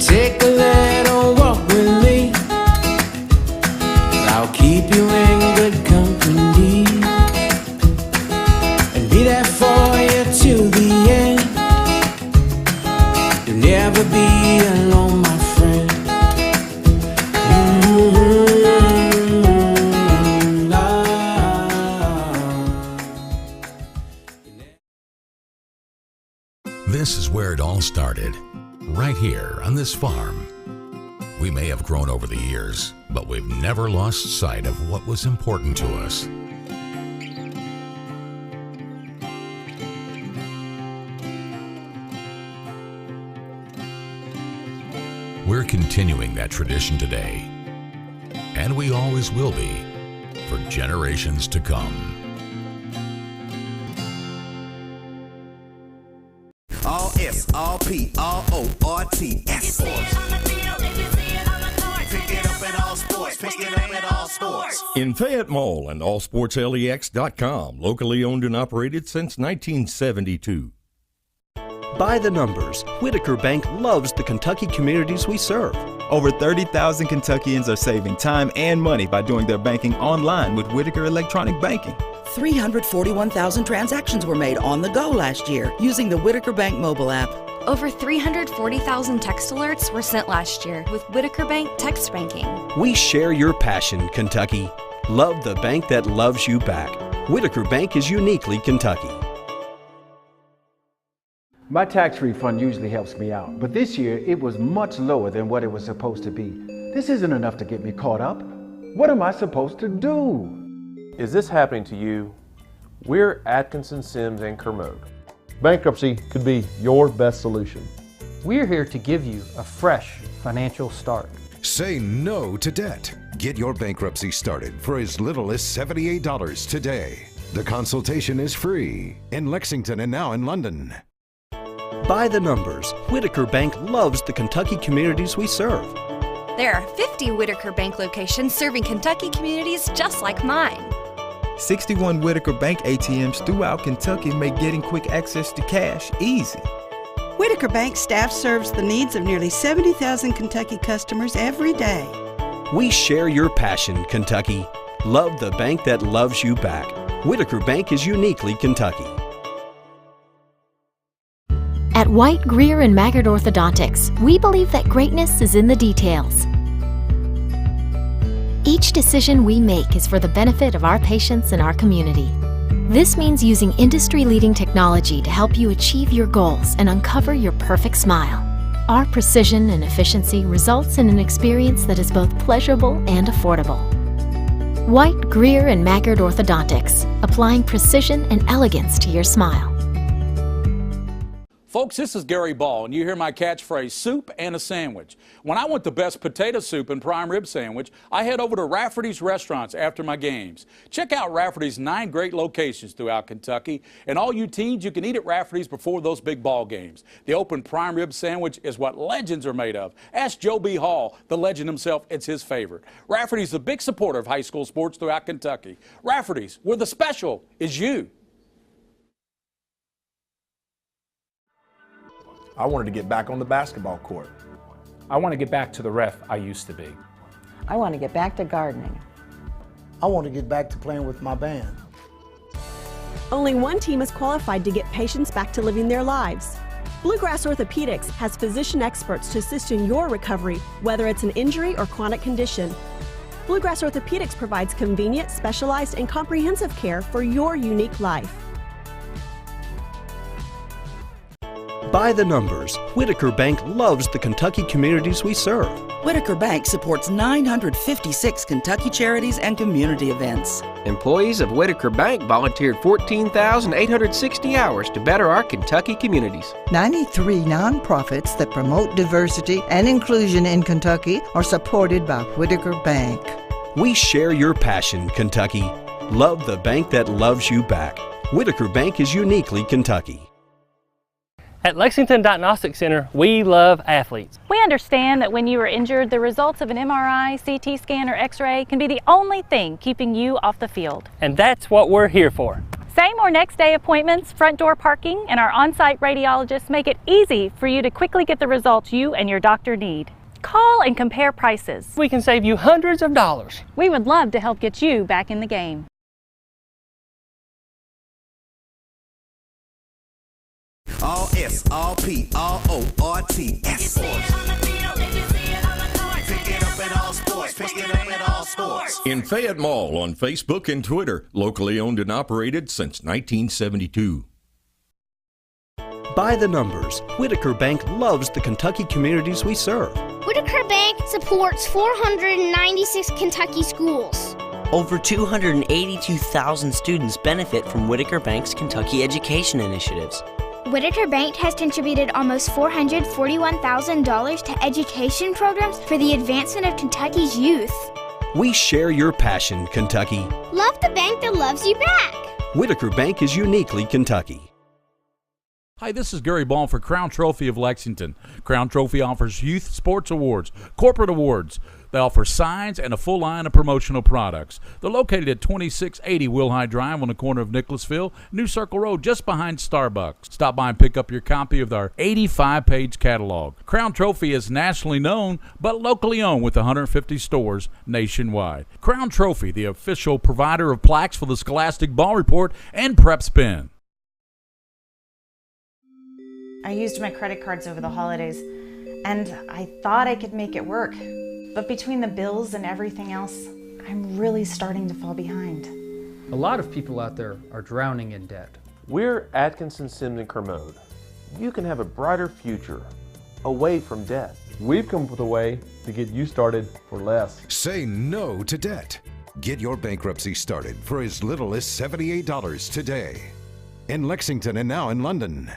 Take a little walk with me, I'll keep you in good company and be there for you till the end. You'll never be alone, my friend. This is where it all started, right here on this farm. We may have grown over the years, but we've never lost sight of what was important to us. We're continuing that tradition today, and we always will be for generations to come. All S, all P, all O, R-T, S Sports. Pick it up at all sports. Pick it up at all sports. In Fayette Mall and allsportslex.com, locally owned and operated since 1972. By the numbers, Whitaker Bank loves the Kentucky communities we serve. Over 30,000 Kentuckians are saving time and money by doing their banking online with Whitaker Electronic Banking. 341,000 transactions were made on the go last year using the Whitaker Bank mobile app. Over 340,000 text alerts were sent last year with Whitaker Bank text banking. We share your passion, Kentucky. Love the bank that loves you back. Whitaker Bank is uniquely Kentucky. My tax refund usually helps me out, but this year it was much lower than what it was supposed to be. This isn't enough to get me caught up. What am I supposed to do? Is this happening to you? We're Atkinson, Sims, and Kermode. Bankruptcy could be your best solution. We're here to give you a fresh financial start. Say no to debt. Get your bankruptcy started for as little as $78 today. The consultation is free in Lexington and now in London. By the numbers, Whitaker Bank loves the Kentucky communities we serve. There are 50 Whitaker Bank locations serving Kentucky communities just like mine. 61 Whitaker Bank ATMs throughout Kentucky make getting quick access to cash easy. Whitaker Bank staff serves the needs of nearly 70,000 Kentucky customers every day. We share your passion, Kentucky. Love the bank that loves you back. Whitaker Bank is uniquely Kentucky. At White, Greer, and Maggard Orthodontics, we believe that greatness is in the details. Each decision we make is for the benefit of our patients and our community. This means using industry-leading technology to help you achieve your goals and uncover your perfect smile. Our precision and efficiency results in an experience that is both pleasurable and affordable. White, Greer, and Maggard Orthodontics, applying precision and elegance to your smile. Folks, this is Gary Ball, and you hear my catchphrase, soup and a sandwich. When I want the best potato soup and prime rib sandwich, I head over to Rafferty's Restaurants after my games. Check out Rafferty's 9 great locations throughout Kentucky, and all you teens, you can eat at Rafferty's before those big ball games. The open prime rib sandwich is what legends are made of. Ask Joe B. Hall, the legend himself, it's his favorite. Rafferty's a big supporter of high school sports throughout Kentucky. Rafferty's, where the special is you. I wanted to get back on the basketball court. I want to get back to the ref I used to be. I want to get back to gardening. I want to get back to playing with my band. Only one team is qualified to get patients back to living their lives. Bluegrass Orthopedics has physician experts to assist in your recovery, whether it's an injury or chronic condition. Bluegrass Orthopedics provides convenient, specialized, and comprehensive care for your unique life. By the numbers, Whitaker Bank loves the Kentucky communities we serve. Whitaker Bank supports 956 Kentucky charities and community events. Employees of Whitaker Bank volunteered 14,860 hours to better our Kentucky communities. 93 nonprofits that promote diversity and inclusion in Kentucky are supported by Whitaker Bank. We share your passion, Kentucky. Love the bank that loves you back. Whitaker Bank is uniquely Kentucky. At Lexington Diagnostic Center, we love athletes. We understand that when you are injured, the results of an MRI, CT scan, or X-ray can be the only thing keeping you off the field. And that's what we're here for. Same or next day appointments, front door parking, and our on-site radiologists make it easy for you to quickly get the results you and your doctor need. Call and compare prices. We can save you hundreds of dollars. We would love to help get you back in the game. All S, all P, all O, R, T, S. Pick it up at all sports. Pick it up at all sports. In Fayette Mall on Facebook and Twitter, locally owned and operated since 1972. By the numbers, Whitaker Bank loves the Kentucky communities we serve. Whitaker Bank supports 496 Kentucky schools. Over 282,000 students benefit from Whitaker Bank's Kentucky education initiatives. Whitaker Bank has contributed almost $441,000 to education programs for the advancement of Kentucky's youth. We share your passion, Kentucky. Love the bank that loves you back. Whitaker Bank is uniquely Kentucky. Hi, this is Gary Ball for Crown Trophy of Lexington. Crown Trophy offers youth sports awards, corporate awards. They offer signs and a full line of promotional products. They're located at 2680 Wilhite Drive on the corner of Nicholasville, New Circle Road, just behind Starbucks. Stop by and pick up your copy of our 85-page catalog. Crown Trophy is nationally known, but locally owned with 150 stores nationwide. Crown Trophy, the official provider of plaques for the Scholastic Ball Report and PrepSpin. I used my credit cards over the holidays, and I thought I could make it work. But between the bills and everything else, I'm really starting to fall behind. A lot of people out there are drowning in debt. We're Atkinson, Sims, and Kermode. You can have a brighter future away from debt. We've come up with a way to get you started for less. Say no to debt. Get your bankruptcy started for as little as $78 today. In Lexington and now in London.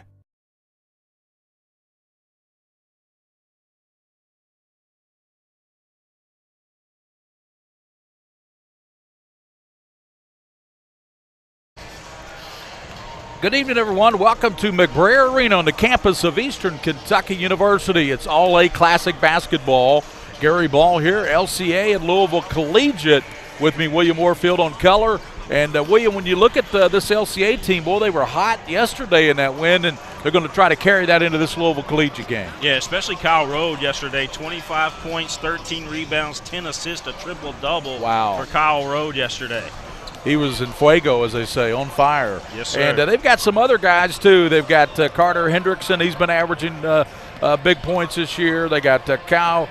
Good evening, everyone. Welcome to McBrayer Arena on the campus of Eastern Kentucky University. It's All-A Classic Basketball. Gary Ball here, LCA and Louisville Collegiate. With me, William Warfield on color. And William, when you look at this LCA team, boy, they were hot yesterday in that win, and they're going to try to carry that into this Louisville Collegiate game. Yeah, especially Kyle Rode yesterday. 25 points, 13 rebounds, 10 assists, a triple-double for Kyle Rode yesterday. He was in fuego, as they say, on fire. Yes, sir. And they've got some other guys, too. They've got Carter Hendrickson. He's been averaging big points this year. They got Kyle.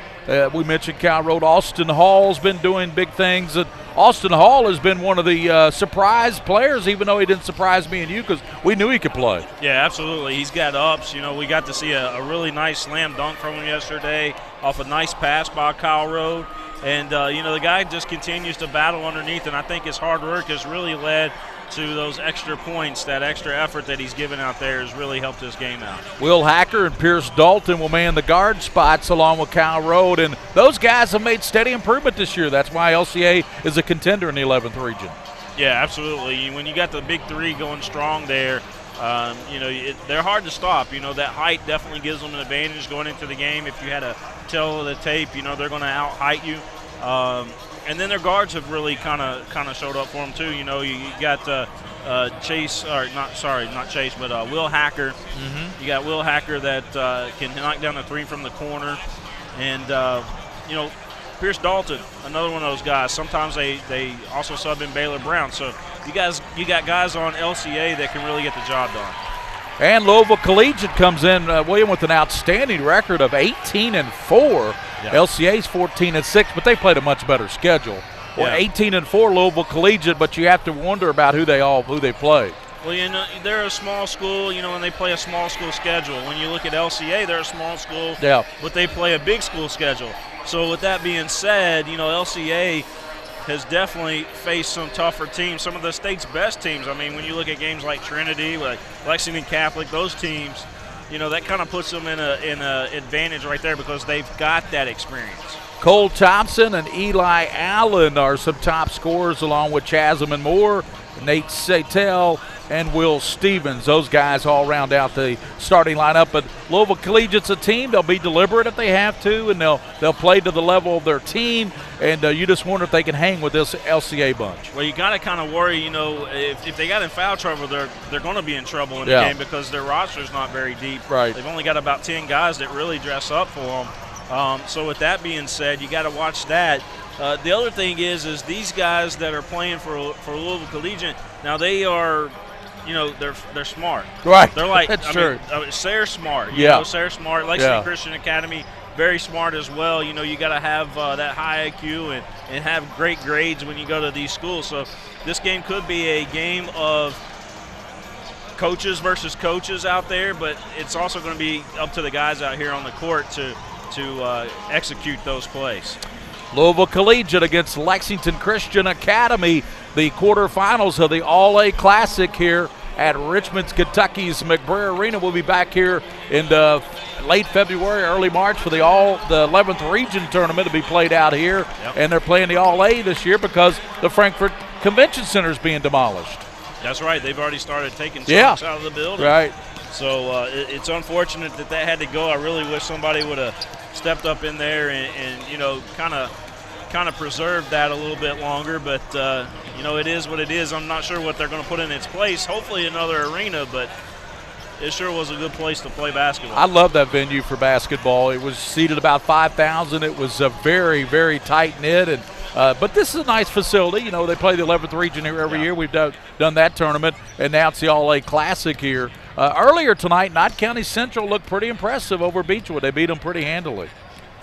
We mentioned Kyle Rode. Austin Hall's been doing big things. Austin Hall has been one of the surprise players, even though he didn't surprise me and you because we knew he could play. Yeah, absolutely. He's got ups. You know, we got to see a really nice slam dunk from him yesterday off a nice pass by Kyle Rode. And, you know, the guy just continues to battle underneath, and I think his hard work has really led to those extra points. That extra effort that he's given out there has really helped his game out. Will Hacker and Pierce Dalton will man the guard spots along with Kyle Rode, and those guys have made steady improvement this year. That's why LCA is a contender in the 11th region. Yeah, absolutely. When you got the big three going strong there, they're hard to stop. That height definitely gives them an advantage going into the game. If you had a tell the tape, they're going to out-height you. And then their guards have really kind of showed up for them too. You got Chase, or not Chase, but Will Hacker. Mm-hmm. You got Will Hacker that can knock down a three from the corner, and Pierce Dalton, another one of those guys. Sometimes they also sub in Baylor Brown. So you got guys on LCA that can really get the job done. And Louisville Collegiate comes in, William, with an outstanding record of 18-4. Yeah. LCA's 14-6, but they played a much better schedule. Well, 18-4 Louisville Collegiate, but you have to wonder about who they play. Well, they're a small school, and they play a small school schedule. When you look at LCA, they're a small school, but they play a big school schedule. So with that being said, LCA has definitely faced some tougher teams, some of the state's best teams. I mean, when you look at games like Trinity, like Lexington Catholic, those teams, that kind of puts them in a advantage right there because they've got that experience. Cole Thompson and Eli Allen are some top scorers, along with Chasm and Moore, Nate Satel, and Will Stevens. Those guys all round out the starting lineup. But Louisville Collegiate's a team. They'll be deliberate if they have to, and they'll play to the level of their team. And you just wonder if they can hang with this LCA bunch. Well, you got to kind of worry, if they got in foul trouble, they're going to be in trouble in the game because their roster's not very deep. Right. They've only got about 10 guys that really dress up for them. So with that being said, you got to watch that. The other thing is these guys that are playing for Louisville Collegiate, now they are, they're smart. Right. They're like, Sayre smart. Sayre smart. Lexington Christian Academy, very smart as well. You got to have that high IQ and have great grades when you go to these schools. So this game could be a game of coaches versus coaches out there, but it's also going to be up to the guys out here on the court to execute those plays. Louisville Collegiate against Lexington Christian Academy, the quarterfinals of the All-A Classic here at Richmond, Kentucky's McBrayer Arena. We'll be back here in late February, early March for the 11th region tournament to be played out here. And they're playing the All-A this year because the Frankfort Convention Center is being demolished. That's right. They've already started taking chunks out of the building. Right. So it's unfortunate that had to go. I really wish somebody would have stepped up in there and kind of preserved that a little bit longer. But it is what it is. I'm not sure what they're going to put in its place. Hopefully another arena, but it sure was a good place to play basketball. I love that venue for basketball. It was seated about 5,000. It was very, very tight knit, and but this is a nice facility. They play the 11th region here every year. We've done that tournament, and now it's the All-A Classic here. Earlier tonight, Knott County Central looked pretty impressive over Beechwood. They beat them pretty handily.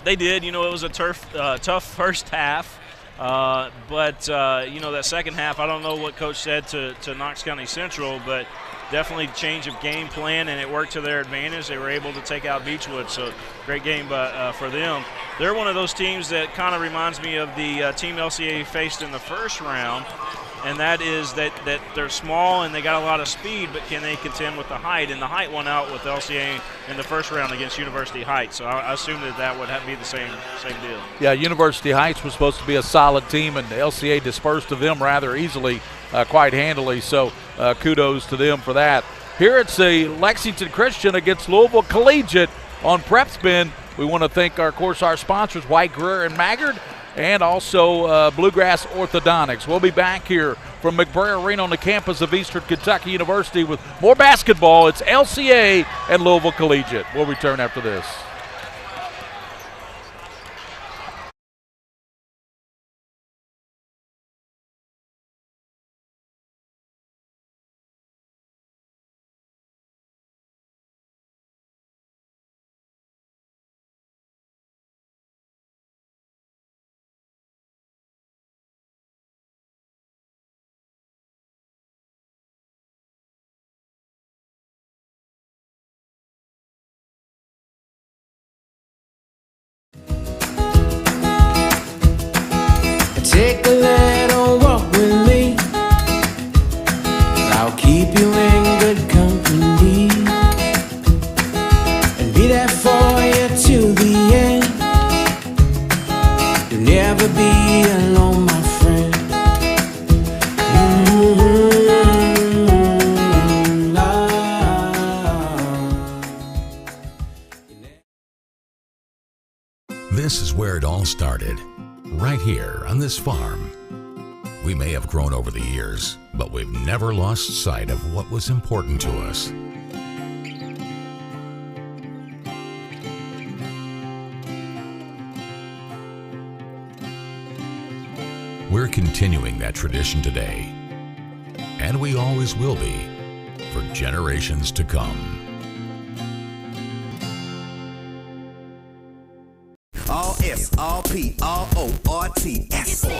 They did. It was a tough first half. But that second half, I don't know what Coach said to Knox County Central, but definitely change of game plan, and it worked to their advantage. They were able to take out Beechwood, so great game for them. They're one of those teams that kind of reminds me of the team LCA faced in the first round, and that is that they're small and they got a lot of speed, but can they contend with the height? And the height won out with LCA in the first round against University Heights, so I assume that would be the same deal. Yeah, University Heights was supposed to be a solid team, and LCA dispersed of them rather easily, quite handily, so kudos to them for that. Here it's the Lexington Christian against Louisville Collegiate on PrepSpin. We want to thank, our sponsors, White, Greer, and Maggard, and also Bluegrass Orthodontics. We'll be back here from McBrayer Arena on the campus of Eastern Kentucky University with more basketball. It's LCA and Louisville Collegiate. We'll return after this. Take a little walk with me. never be alone, my friend. This is where it all started, right here on this farm. We may have grown over the years, but we've never lost sight of what was important to us. We're continuing that tradition today, and we always will be for generations to come. All S, all P, all O, R, T, S. Pick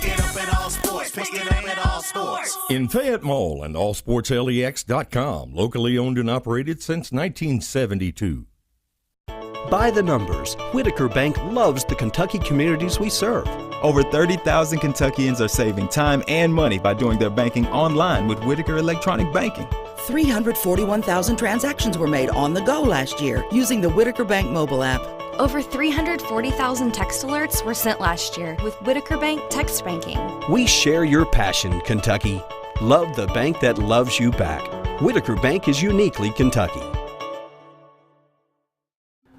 it up at all sports. Pick it up at all sports. In Fayette Mall and allsportslex.com, locally owned and operated since 1972. By the numbers, Whitaker Bank loves the Kentucky communities we serve. Over 30,000 Kentuckians are saving time and money by doing their banking online with Whitaker Electronic Banking. 341,000 transactions were made on the go last year using the Whitaker Bank mobile app. Over 340,000 text alerts were sent last year with Whitaker Bank text banking. We share your passion, Kentucky. Love the bank that loves you back. Whitaker Bank is uniquely Kentucky.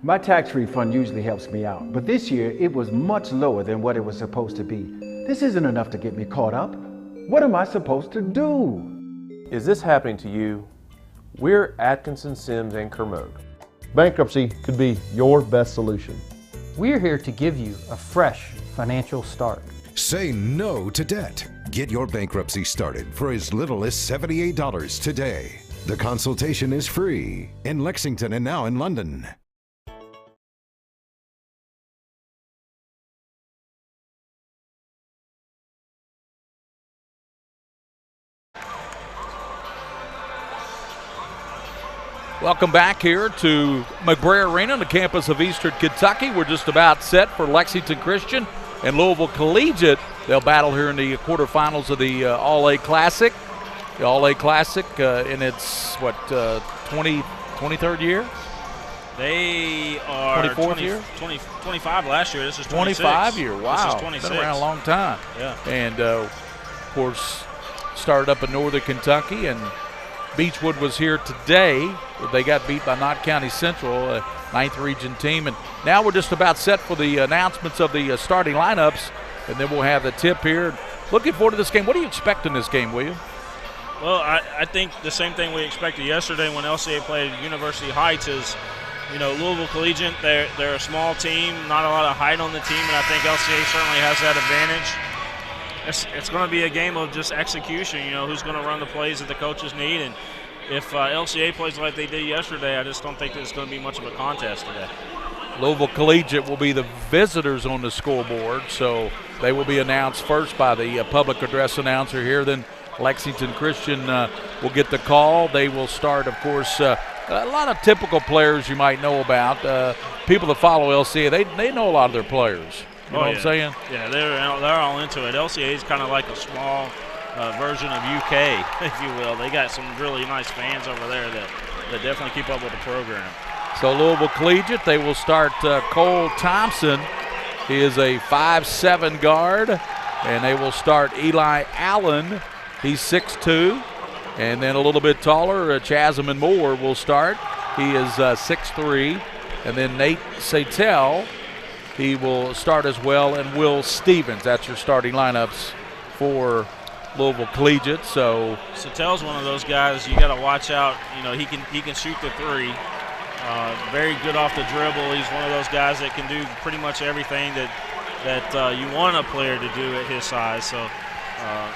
My tax refund usually helps me out, but this year it was much lower than what it was supposed to be. This isn't enough to get me caught up. What am I supposed to do? Is this happening to you? We're Atkinson, Sims, and Kermode. Bankruptcy could be your best solution. We're here to give you a fresh financial start. Say no to debt. Get your bankruptcy started for as little as $78 today. The consultation is free in Lexington and now in London. Welcome back here to McBrayer Arena, the campus of Eastern Kentucky. We're just about set for Lexington Christian and Louisville Collegiate. They'll battle here in the quarterfinals of the All-A Classic. The All-A Classic in its, 23rd year? They are 24th year? 25 last year. This is 26. 25 year, wow. This is 26. Been around a long time. Yeah. And, of course, started up in northern Kentucky, and Beechwood was here today. They got beat by Knott County Central, a 9th region team. And now we're just about set for the announcements of the starting lineups, and then we'll have the tip here. Looking forward to this game. What do you expect in this game, William? Well, I think the same thing we expected yesterday when LCA played University Heights is, Louisville Collegiate, they're a small team, not a lot of height on the team, and I think LCA certainly has that advantage. It's going to be a game of just execution, who's going to run the plays that the coaches need. And if LCA plays like they did yesterday, I just don't think there's going to be much of a contest today. Louisville Collegiate will be the visitors on the scoreboard, so they will be announced first by the public address announcer here. Then Lexington Christian will get the call. They will start, of course, a lot of typical players you might know about. People that follow LCA, they know a lot of their players. You know what I'm saying? Yeah, they're all into it. LCA is kind of like a small version of UK, if you will. They got some really nice fans over there that definitely keep up with the program. So Louisville Collegiate, they will start Cole Thompson. He is a 5'7" guard. And they will start Eli Allen. He's 6'2". And then a little bit taller, Chasm Moore will start. He is 6'3". And then Nate Satel, he will start as well, and Will Stevens. That's your starting lineups for Louisville Collegiate. So Satel's one of those guys you got to watch out. He can shoot the three. Very good off the dribble. He's one of those guys that can do pretty much everything that you want a player to do at his size. So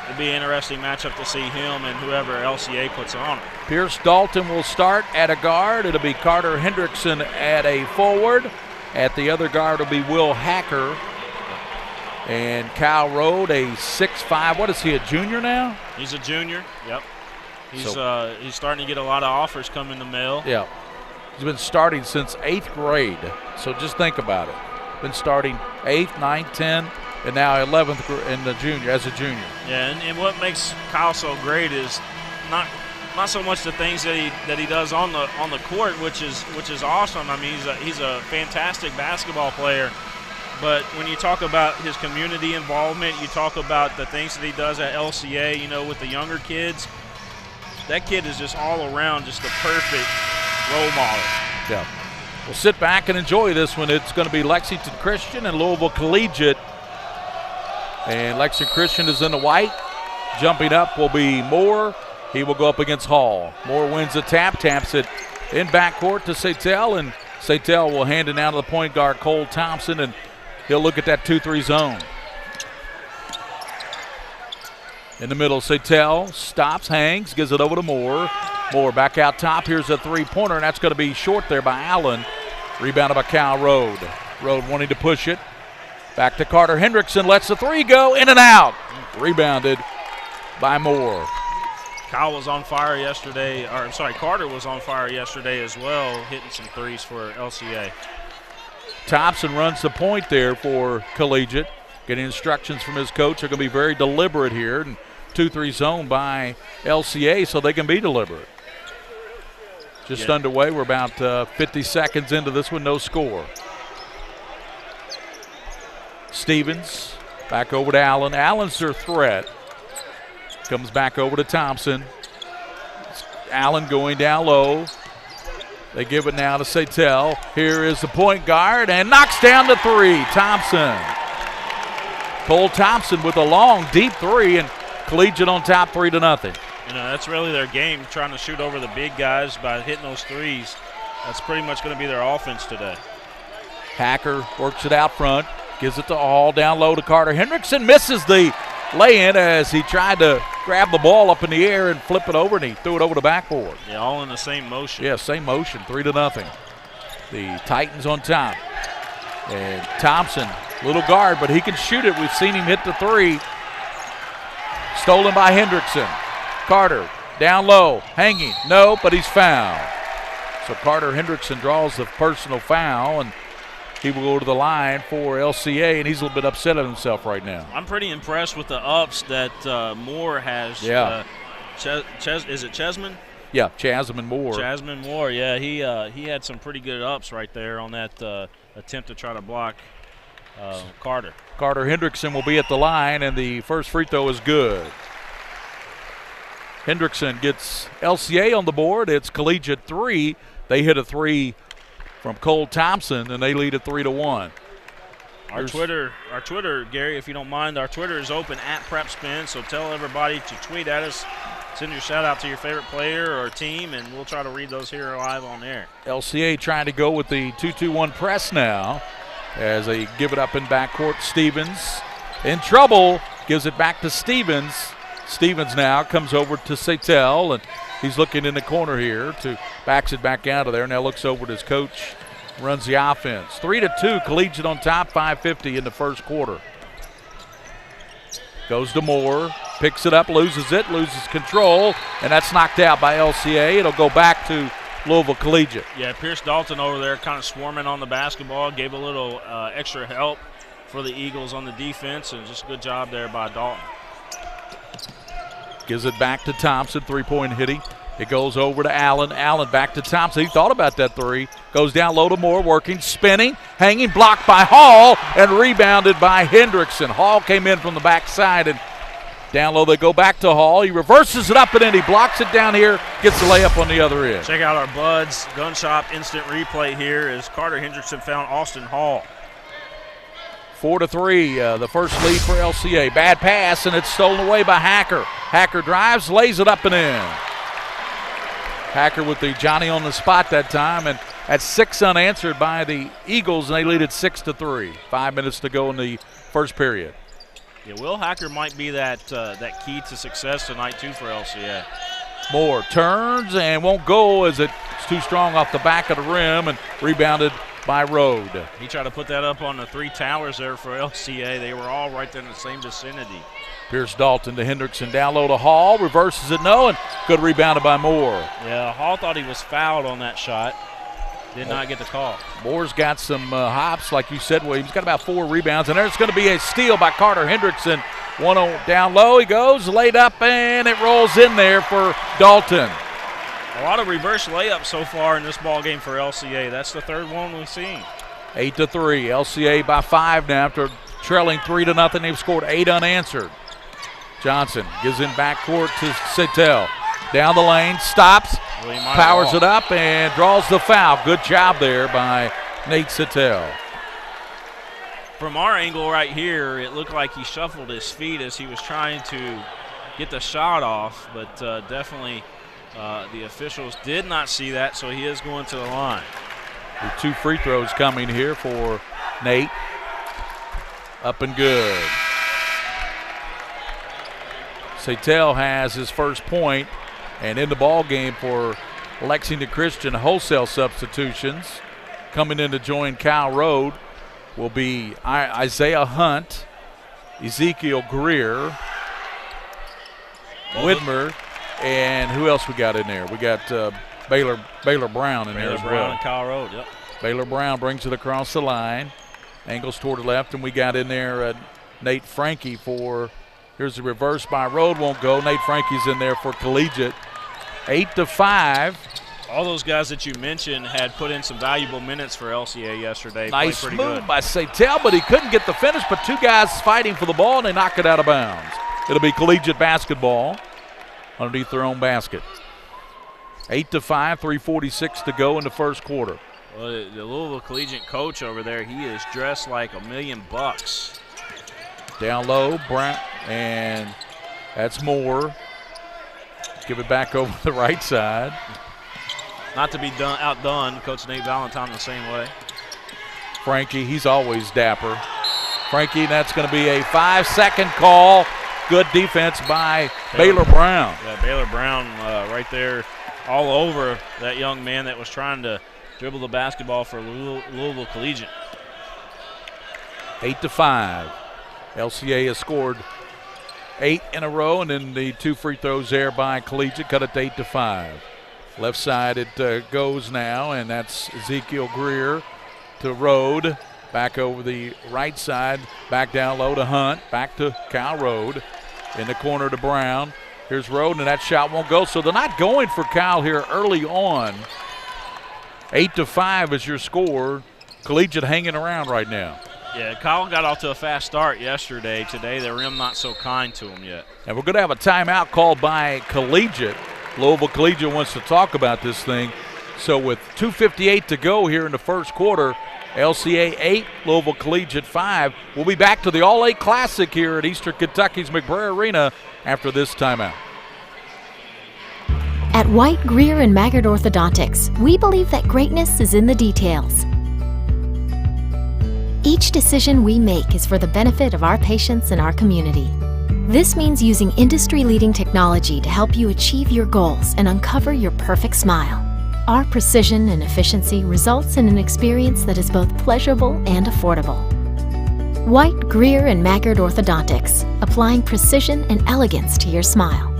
it'll be an interesting matchup to see him and whoever LCA puts on him. Pierce Dalton will start at a guard. It'll be Carter Hendrickson at a forward. At the other guard will be Will Hacker. And Kyle Rode, a 6'5". What is he, a junior now? He's a junior, yep. He's starting to get a lot of offers come in the mail. Yeah. He's been starting since 8th grade. So just think about it. Been starting 8th, 9th, 10th, and now 11th as a junior. Yeah, and what makes Kyle so great is not so much the things that he does on the court, which is awesome. I mean, he's a fantastic basketball player, But when you talk about his community involvement, you talk about the things that he does at LCA, you know, with the younger kids, that kid is just all around just a perfect role model. Yeah. Well, sit back and enjoy this one. It's going to be Lexington Christian and Louisville Collegiate. And Lexington Christian is in the white. Jumping up will be Moore. He will go up against Hall. Moore wins the tap, taps it in backcourt to Satel, and Satel will hand it down to the point guard, Cole Thompson, and he'll look at that 2-3 zone. In the middle, Satel stops, hangs, gives it over to Moore. Moore back out top. Here's a three-pointer, and that's going to be short there by Allen. Rebounded by Cal Rode. Rode wanting to push it. Back to Carter Hendrickson. Lets the three go in and out. Rebounded by Moore. Carter was on fire yesterday as well, hitting some threes for LCA. Thompson runs the point there for Collegiate. Getting instructions from his coach. They're going to be very deliberate here. And 2-3 zone by LCA, so they can be deliberate. Just underway. We're about 50 seconds into this one. No score. Stevens back over to Allen. Allen's their threat. Comes back over to Thompson. Allen going down low. They give it now to Satel. Here is the point guard and knocks down the three. Thompson. Cole Thompson with a long, deep three, and Collegiate on top 3-0. You know, that's really their game, trying to shoot over the big guys by hitting those threes. That's pretty much going to be their offense today. Hacker works it out front, gives it to Hall, down low to Carter Hendrickson, misses the lay-in as he tried to grab the ball up in the air and flip it over, and he threw it over the backboard. Yeah, all in the same motion. Yeah, same motion, 3-0. The Titans on top. And Thompson, little guard, but he can shoot it. We've seen him hit the three. Stolen by Hendrickson. Carter down low, hanging. No, but he's fouled. So Carter Hendrickson draws the personal foul, and he will go to the line for LCA, and he's a little bit upset at himself right now. I'm pretty impressed with the ups that Moore has. Yeah. Is it Chesman? Yeah, Chasman Moore. Chasman Moore, yeah. He had some pretty good ups right there on that attempt to try to block Carter. Carter Hendrickson will be at the line, and the first free throw is good. Hendrickson gets LCA on the board. It's Collegiate 3. They hit a three from Cole Thompson, and they lead at 3-1. Our Twitter, Gary, if you don't mind, our Twitter is open at PrepSpin, so tell everybody to tweet at us. Send your shout out to your favorite player or team, and we'll try to read those here live on air. LCA trying to go with the 2-2-1 press now as they give it up in backcourt. Stevens in trouble, gives it back to Stevens. Stevens now comes over to Satel, and he's looking in the corner here to backs it back out of there. Now looks over at his coach, runs the offense. 3-2, Collegiate on top, 5:50 in the first quarter. Goes to Moore, picks it up, loses control, and that's knocked out by LCA. It'll go back to Louisville Collegiate. Yeah, Pierce Dalton over there kind of swarming on the basketball, gave a little extra help for the Eagles on the defense, and just a good job there by Dalton. Gives it back to Thompson, three-point hitting. It goes over to Allen. Allen back to Thompson. He thought about that three. Goes down low to Moore, working, spinning, hanging, blocked by Hall, and rebounded by Hendrickson. Hall came in from the backside, and down low they go back to Hall. He reverses it up and in. He blocks it down here, gets the layup on the other end. Check out our Buds Gun Shop instant replay here as Carter Hendrickson found Austin Hall. 4-3, the first lead for LCA. Bad pass, and it's stolen away by Hacker. Hacker drives, lays it up and in. Hacker with the Johnny on the spot that time, and that's 6 unanswered by the Eagles, and they lead it 6-3. 5 minutes to go in the first period. Yeah, Will Hacker might be that key to success tonight too for LCA. Moore turns and won't go as it's too strong off the back of the rim, and rebounded by Rode. He tried to put that up on the three towers there for LCA. They were all right there in the same vicinity. Pierce Dalton to Hendrickson, down low to Hall, reverses it, no, and good rebounded by Moore. Yeah, Hall thought he was fouled on that shot. Did not get the call. Moore's got some hops, like you said, Williams. Got about 4 rebounds, and there's going to be a steal by Carter Hendrickson. One down low, he goes, laid up, and it rolls in there for Dalton. A lot of reverse layups so far in this ball game for LCA. That's the third one we've seen. 8-3. LCA by 5 now after trailing 3-0. They've scored 8 unanswered. Johnson gives in backcourt to Satel. Down the lane, stops, powers it up, and draws the foul. Good job there by Nate Satel. From our angle right here, it looked like he shuffled his feet as he was trying to get the shot off, but definitely the officials did not see that, so he is going to the line. The 2 free throws coming here for Nate. Up and good. Satel has his first point, and in the ball game for Lexington Christian, wholesale substitutions. Coming in to join Kyle Rode will be Isaiah Hunt, Ezekiel Greer, Widmer, and who else we got in there? We got Baylor Brown in there as well. Baylor Brown and Kyle Rode, yep. Baylor Brown brings it across the line, angles toward the left, and we got in there Nate Frankie for, here's the reverse by Rode, won't go. Nate Frankie's in there for Collegiate. 8-5. All those guys that you mentioned had put in some valuable minutes for LCA yesterday. Nice Played move pretty good by Satel, but he couldn't get the finish, but 2 guys fighting for the ball, and they knock it out of bounds. It'll be Collegiate basketball underneath their own basket. 8-5, 3:46 to go in the first quarter. Well, the Louisville Collegiate coach over there, he is dressed like $1,000,000. Down low, Brown, and that's Moore. Give it back over the right side. Not to be outdone, Coach Nate Valentine the same way. Frankie, he's always dapper. Frankie, that's going to be a 5-second call. Good defense by Baylor Brown. Yeah, Baylor Brown right there all over that young man that was trying to dribble the basketball for Louisville Collegiate. 8-5. LCA has scored 8 in a row, and then the 2 free throws there by Collegiate cut it to 8-5. Left side it goes now, and that's Ezekiel Greer to Rode. Back over the right side, back down low to Hunt, back to Kyle Rode. In the corner to Brown. Here's Rode, and that shot won't go, so they're not going for Kyle here early on. 8-5 is your score. Collegiate hanging around right now. Yeah, Kyle got off to a fast start yesterday. Today, the rim not so kind to him yet. And we're going to have a timeout called by Collegiate. Louisville Collegiate wants to talk about this thing. So with 2:58 to go here in the first quarter, LCA 8, Louisville Collegiate 5. We'll be back to the All-8 Classic here at Eastern Kentucky's McBrayer Arena after this timeout. At White, Greer, and Maggard Orthodontics, we believe that greatness is in the details. Each decision we make is for the benefit of our patients and our community. This means using industry-leading technology to help you achieve your goals and uncover your perfect smile. Our precision and efficiency results in an experience that is both pleasurable and affordable. White, Greer, and Maggard Orthodontics, applying precision and elegance to your smile.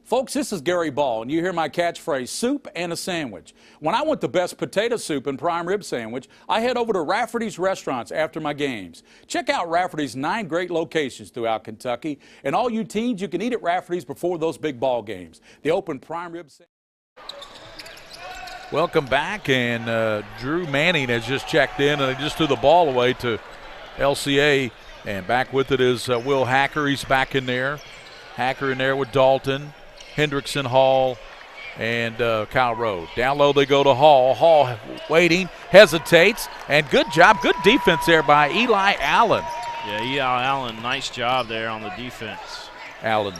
Folks, this is Gary Ball, and you hear my catchphrase, soup and a sandwich. When I want the best potato soup and prime rib sandwich, I head over to Rafferty's Restaurants after my games. Check out Rafferty's 9 great locations throughout Kentucky, and all you teens, you can eat at Rafferty's before those big ball games. The open prime rib sandwich. Welcome back, and Drew Manning has just checked in, and he just threw the ball away to LCA, and back with it is Will Hacker. He's back in there. Hacker in there with Dalton, Hendrickson, Hall, and Kyle Rode. Down low they go to Hall. Hall waiting, hesitates, and good job, good defense there by Eli Allen. Yeah, Eli Allen, nice job there on the defense. Allen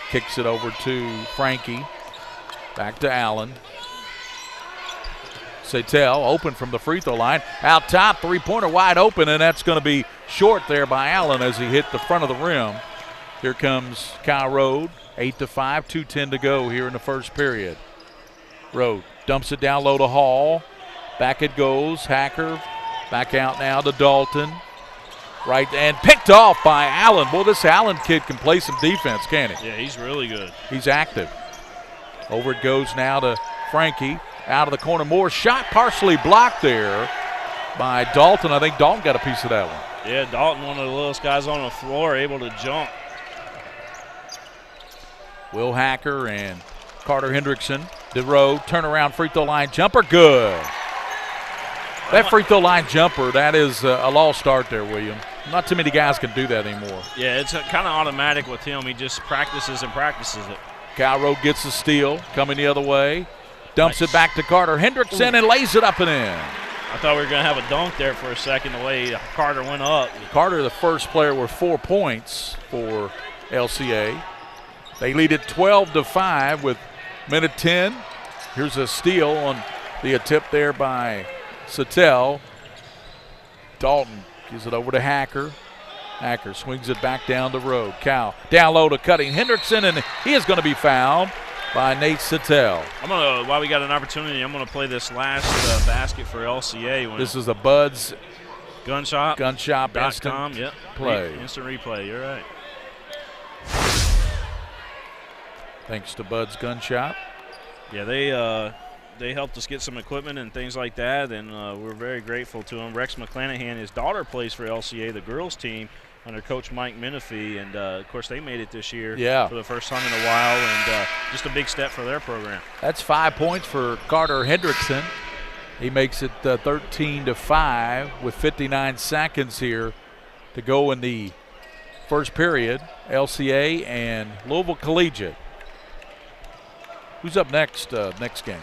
kicks it over to Frankie. Back to Allen. Satel open from the free throw line. Out top, three-pointer wide open, and that's going to be short there by Allen as he hit the front of the rim. Here comes Kyle Rode. 8-5, 2:10 to go here in the first period. Rode dumps it down low to Hall. Back it goes. Hacker back out now to Dalton. Right, and picked off by Allen. Boy, this Allen kid can play some defense, can't he? Yeah, he's really good. He's active. Over it goes now to Frankie. Out of the corner. More shot partially blocked there by Dalton. I think Dalton got a piece of that one. Yeah, Dalton, one of the littlest guys on the floor, able to jump. Will Hacker and Carter Hendrickson. DeRoe, turnaround free throw line jumper, good. That free throw line jumper, that is a lost start there, William. Not too many guys can do that anymore. Yeah, it's kind of automatic with him. He just practices and practices it. Kyle Rowe gets the steal, coming the other way. Dumps it back to Carter Hendrickson and lays it up and in. I thought we were going to have a dunk there for a second, the way Carter went up. Carter, the first player, with 4 points for LCA. They lead it 12-5 with minute 10. Here's a steal on the attempt there by Sattel. Dalton gives it over to Hacker. Hacker swings it back down the road. Cal down low to Cutting Hendrickson, and he is going to be fouled by Nate Sattel. While we got an opportunity, I'm going to play this last basket for LCA. This is a Bud's Gunshop instant yep. play. Instant replay, you're right. Thanks to Bud's Gun Shop. Yeah, they helped us get some equipment and things like that, and we're very grateful to them. Rex McClanahan, his daughter, plays for LCA, the girls team, under Coach Mike Menifee, and of course they made it this year for the first time in a while, and just a big step for their program. That's 5 points for Carter Hendrickson. He makes it 13-5 with 59 seconds here to go in the first period. LCA and Louisville Collegiate. Who's up next game?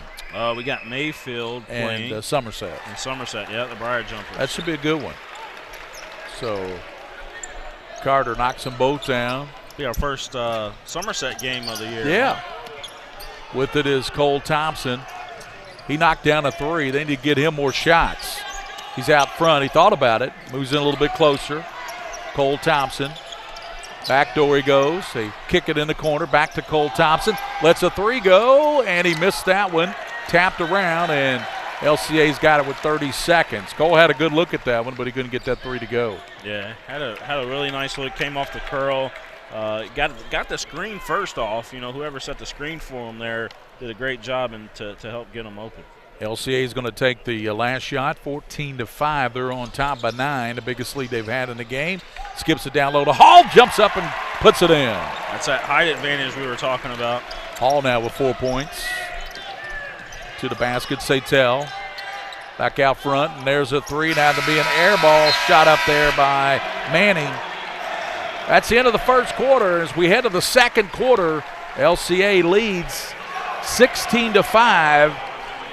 We got Mayfield playing. And Somerset. And Somerset, yeah, the Briar Jumpers. That should be a good one. So Carter knocks them both down. Be our first Somerset game of the year. Yeah. With it is Cole Thompson. He knocked down a 3. They need to get him more shots. He's out front. He thought about it. Moves in a little bit closer. Cole Thompson. Back door he goes. They kick it in the corner. Back to Cole Thompson. Lets a 3 go, and he missed that one. Tapped around, and LCA's got it with 30 seconds. Cole had a good look at that one, but he couldn't get that 3 to go. Yeah, had a really nice look. Came off the curl. Got the screen first off. You know, whoever set the screen for him there did a great job to help get him open. LCA is going to take the last shot, 14-5. They're on top by 9, the biggest lead they've had in the game. Skips it down low to Hall, jumps up and puts it in. That's that height advantage we were talking about. Hall now with 4 points. To the basket, Sattel. Back out front, and there's a 3. Now to be an air ball shot up there by Manning. That's the end of the first quarter. As we head to the second quarter, LCA leads 16-5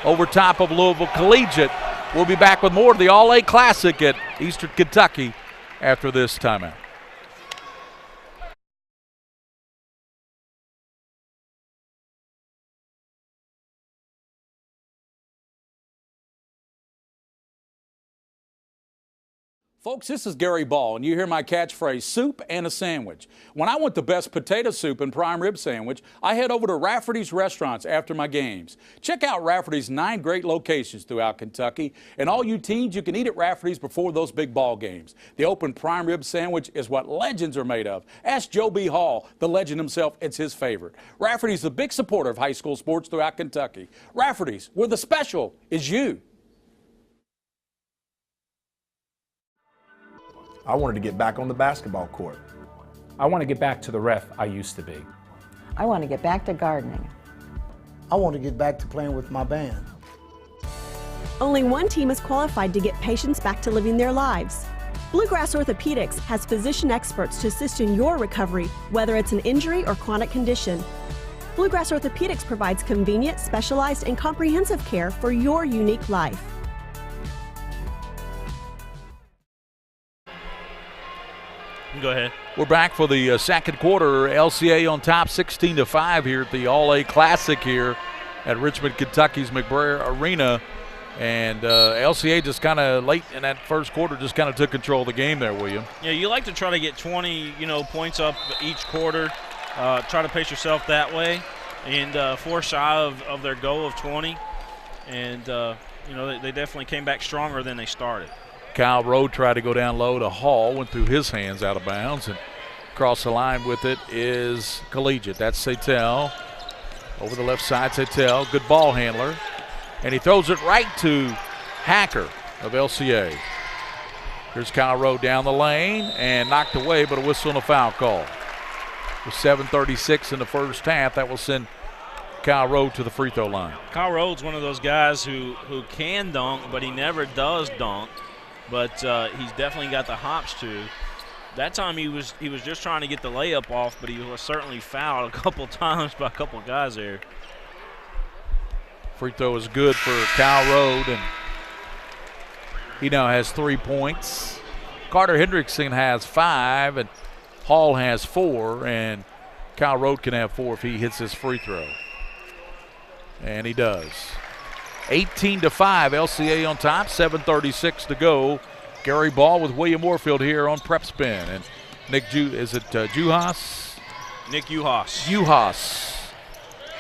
over top of Louisville Collegiate. We'll be back with more of the All-A Classic at Eastern Kentucky after this timeout. Folks, this is Gary Ball, and you hear my catchphrase, soup and a sandwich. When I want the best potato soup and prime rib sandwich, I head over to Rafferty's Restaurants after my games. Check out Rafferty's 9 great locations throughout Kentucky, and all you teens, you can eat at Rafferty's before those big ball games. The open prime rib sandwich is what legends are made of. Ask Joe B. Hall, the legend himself, it's his favorite. Rafferty's the big supporter of high school sports throughout Kentucky. Rafferty's, where the special is you. I wanted to get back on the basketball court. I want to get back to the ref I used to be. I want to get back to gardening. I want to get back to playing with my band. Only one team is qualified to get patients back to living their lives. Bluegrass Orthopedics has physician experts to assist in your recovery, whether it's an injury or chronic condition. Bluegrass Orthopedics provides convenient, specialized, and comprehensive care for your unique life. Go ahead. We're back for the second quarter. LCA on top 16-5 here at the All-A Classic here at Richmond, Kentucky's McBrayer Arena. And LCA just kind of late in that first quarter just kind of took control of the game there, William. Yeah, you like to try to get 20, points up each quarter. Try to pace yourself that way. And 4 shy of their goal of 20. And, they definitely came back stronger than they started. Kyle Rowe tried to go down low to Hall, went through his hands out of bounds, and across the line with it is Collegiate. That's Sattel. Over the left side, Sattel, good ball handler. And he throws it right to Hacker of LCA. Here's Kyle Rowe down the lane and knocked away, but a whistle and a foul call. With 7:36 in the first half, that will send Kyle Rhodes to the free throw line. Kyle Rhodes, one of those guys who can dunk, but he never does dunk. But he's definitely got the hops too. That time he was just trying to get the layup off, but he was certainly fouled a couple times by a couple of guys there. Free throw is good for Kyle Rhodes, and he now has 3 points. Carter Hendrickson has 5, and Hall has 4, and Kyle Rhodes can have 4 if he hits his free throw. And he does. 18-5, LCA on top, 7:36 to go. Gary Ball with William Warfield here on PrepSpin. And Nick Juhas? Nick Juhas. Juhas.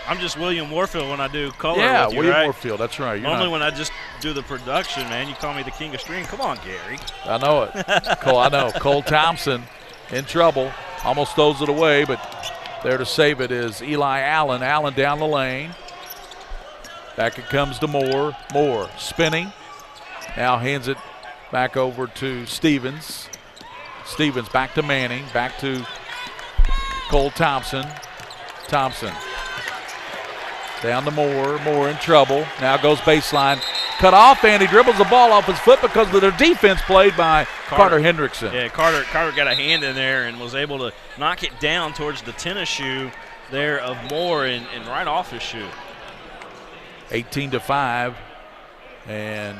I'm just William Warfield when I do color with you, William right? Warfield, that's right. Normally when I just do the production, man, you call me the king of string. Come on, Gary. I know it. I know. Cole Thompson in trouble. Almost throws it away, but there to save it is Eli Allen. Allen down the lane. Back it comes to Moore. Moore spinning. Now hands it back over to Stevens. Stevens back to Manning. Back to Cole Thompson. Thompson. Down to Moore. Moore in trouble. Now goes baseline. Cut off, and he dribbles the ball off his foot because of the defense played by Carter Hendrickson. Yeah, Carter got a hand in there and was able to knock it down towards the tennis shoe there of Moore and right off his shoe. 18-5, and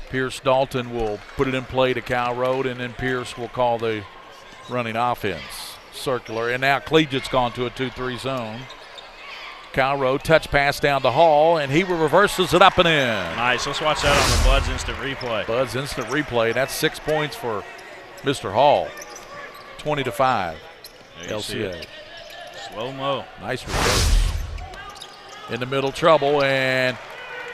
Pierce Dalton will put it in play to Kyle Rhodes, and then Pierce will call the running offense. Circular, and now Collegiate's gone to a 2-3 zone. Kyle Rhodes, touch pass down to Hall, and he reverses it up and in. Nice. Let's watch that on the Bud's instant replay. Bud's instant replay. That's 6 points for Mr. Hall. 20-5. LCA. Slow-mo. Nice reverse. In the middle, trouble, and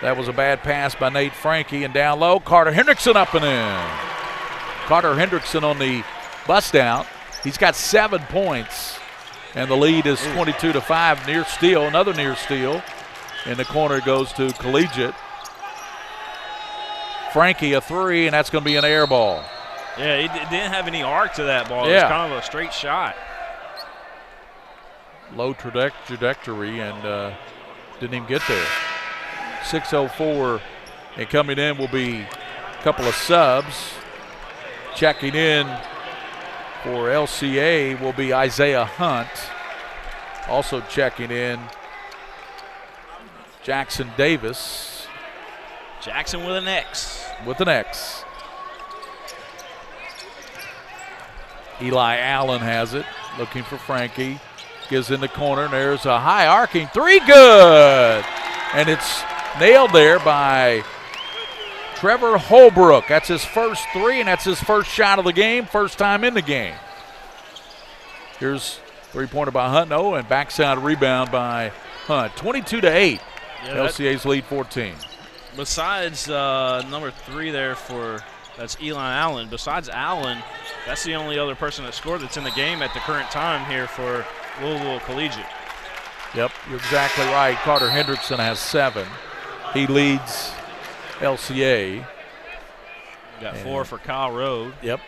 that was a bad pass by Nate Frankie. And down low, Carter Hendrickson up and in. Carter Hendrickson on the bust out. He's got 7 points. And the lead is 22-5, near steal, another near steal. In the corner goes to Collegiate. Frankie a 3, and that's going to be an air ball. Yeah, he didn't have any arc to that ball. It was kind of a straight shot. Low trajectory, and didn't even get there. 6:04, and coming in will be a couple of subs. Checking in for LCA will be Isaiah Hunt. Also checking in, Jackson Davis. Jackson with an X. With an X. Eli Allen has it, looking for Frankie. Gives in the corner, and there's a high arcing 3, good! And it's nailed there by Trevor Holbrook. That's his first 3, and that's his first shot of the game, first time in the game. Here's three-pointer by Hunt, and backside rebound by Hunt. 22-8, LCA's lead 14. Besides number 3 there that's Eli Allen. Besides Allen, that's the only other person that scored that's in the game at the current time here for Louisville Collegiate. Yep, you're exactly right. Carter Hendrickson has 7. He leads LCA. Got 4 for Kyle Rhodes. Yep.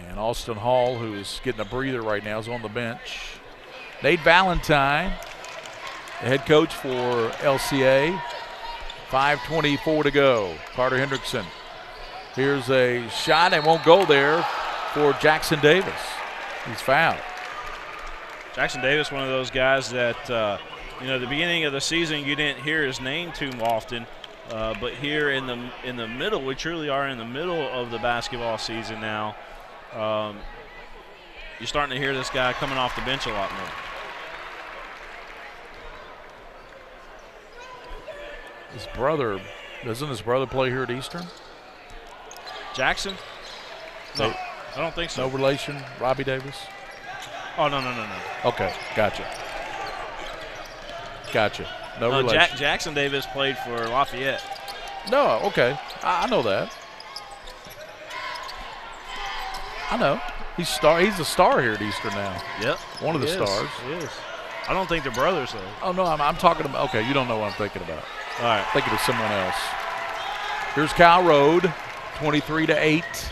And Austin Hall, who is getting a breather right now, is on the bench. Nate Valentine, the head coach for LCA. 5:24 to go. Carter Hendrickson. Here's a shot. It won't go there for Jackson Davis. He's fouled. Jackson Davis, one of those guys that, at the beginning of the season, you didn't hear his name too often. But here in the middle, we truly are in the middle of the basketball season now. You're starting to hear this guy coming off the bench a lot more. Doesn't his brother play here at Eastern? Jackson? No, I don't think so. No relation, Robbie Davis? Oh, no. Okay, gotcha. No relation. Jackson Davis played for Lafayette. No, okay. I know that. I know. He's a star here at Eastern now. Yep. One of the stars. He is. I don't think they're brothers, though. Oh, no, I'm talking about. Okay, you don't know what I'm thinking about. All right. I'm thinking of someone else. Here's Kyle Rhodes, 23-8.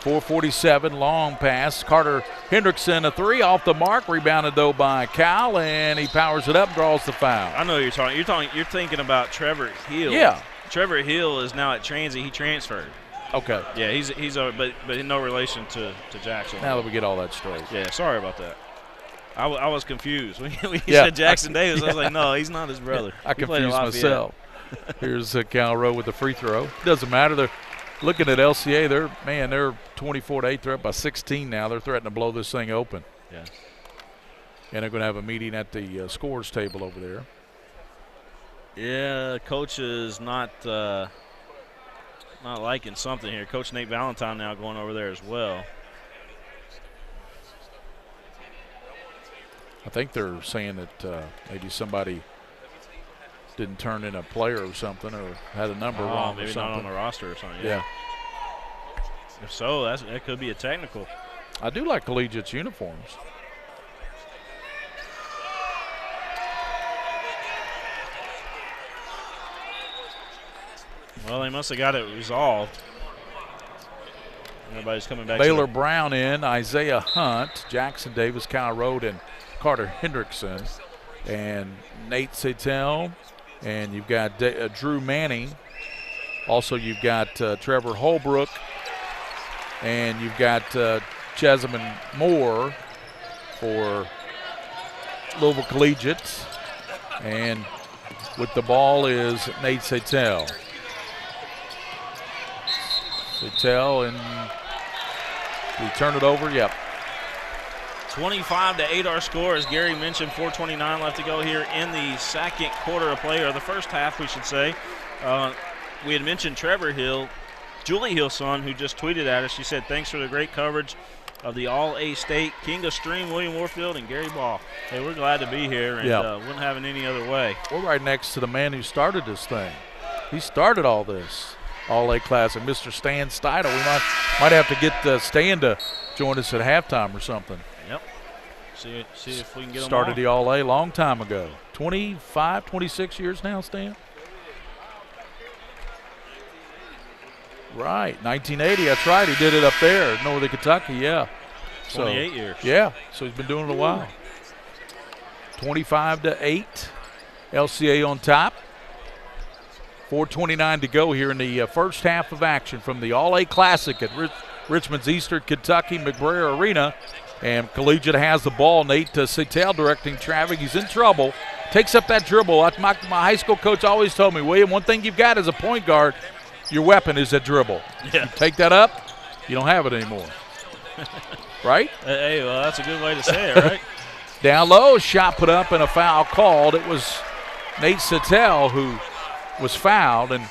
4:47, long pass. Carter Hendrickson, a three off the mark, rebounded though by Cal, and he powers it up, draws the foul. I know you're talking. You're thinking about Trevor Hill. Yeah. Trevor Hill is now at Transy. He transferred. Okay. Yeah, he's but in no relation to Jackson. Now that we get all that straight. Yeah, sorry about that. I was confused when you said Jackson Davis. I was like, no, he's not his brother. I confused myself. Here's Cal Rowe with the free throw. Doesn't matter. They're looking at LCA. They're 24-8. They're up by 16 now. They're threatening to blow this thing open. Yeah. And they're going to have a meeting at the scores table over there. Yeah, coach is not liking something here. Coach Nate Valentine now going over there as well. I think they're saying that maybe somebody didn't turn in a player or something, or had a number wrong maybe or something. not on the roster or something. Yeah. If so, that could be a technical. I do like Collegiate's uniforms. Well, they must have got it resolved. Everybody's coming back. Baylor Brown in, Isaiah Hunt, Jackson Davis, Kyle Rode, and Carter Hendrickson, and Nate Satel, and you've got Drew Manning. Also, you've got Trevor Holbrook, and you've got Chesamond Moore for Louisville Collegiate, and with the ball is Nate Satel. Satel, and we turn it over. Yep. 25-8 our score, as Gary mentioned. 4:29 left to go here in the second quarter of play, or the first half, we should say. We had mentioned Trevor Hill, Julie Hill's son, who just tweeted at us. She said, thanks for the great coverage of the All-A-State, King of Stream, William Warfield, and Gary Ball. Hey, we're glad to be here, and wouldn't have it any other way. We're right next to the man who started this thing. He started all this. All-A Classic, Mr. Stan Steidel. We might have to get Stan to join us at halftime or something. Yep. See if we can get Started them the All-A long time ago. 25, 26 years now, Stan? Right, 1980, that's right. He did it up there in Northern Kentucky, yeah. 28 years. Yeah, so he's been doing it a while. 25-8, LCA on top. 4:29 to go here in the first half of action from the All-A Classic at Richmond's Eastern Kentucky McBrayer Arena. And Collegiate has the ball. Nate Satel directing traffic. He's in trouble. Takes up that dribble. My high school coach always told me, William, one thing you've got as a point guard, your weapon is that dribble. Yeah. You take that up, you don't have it anymore. Right? Hey, well, that's a good way to say it, right? Down low, shot put up and a foul called. It was Nate Satel who was fouled, and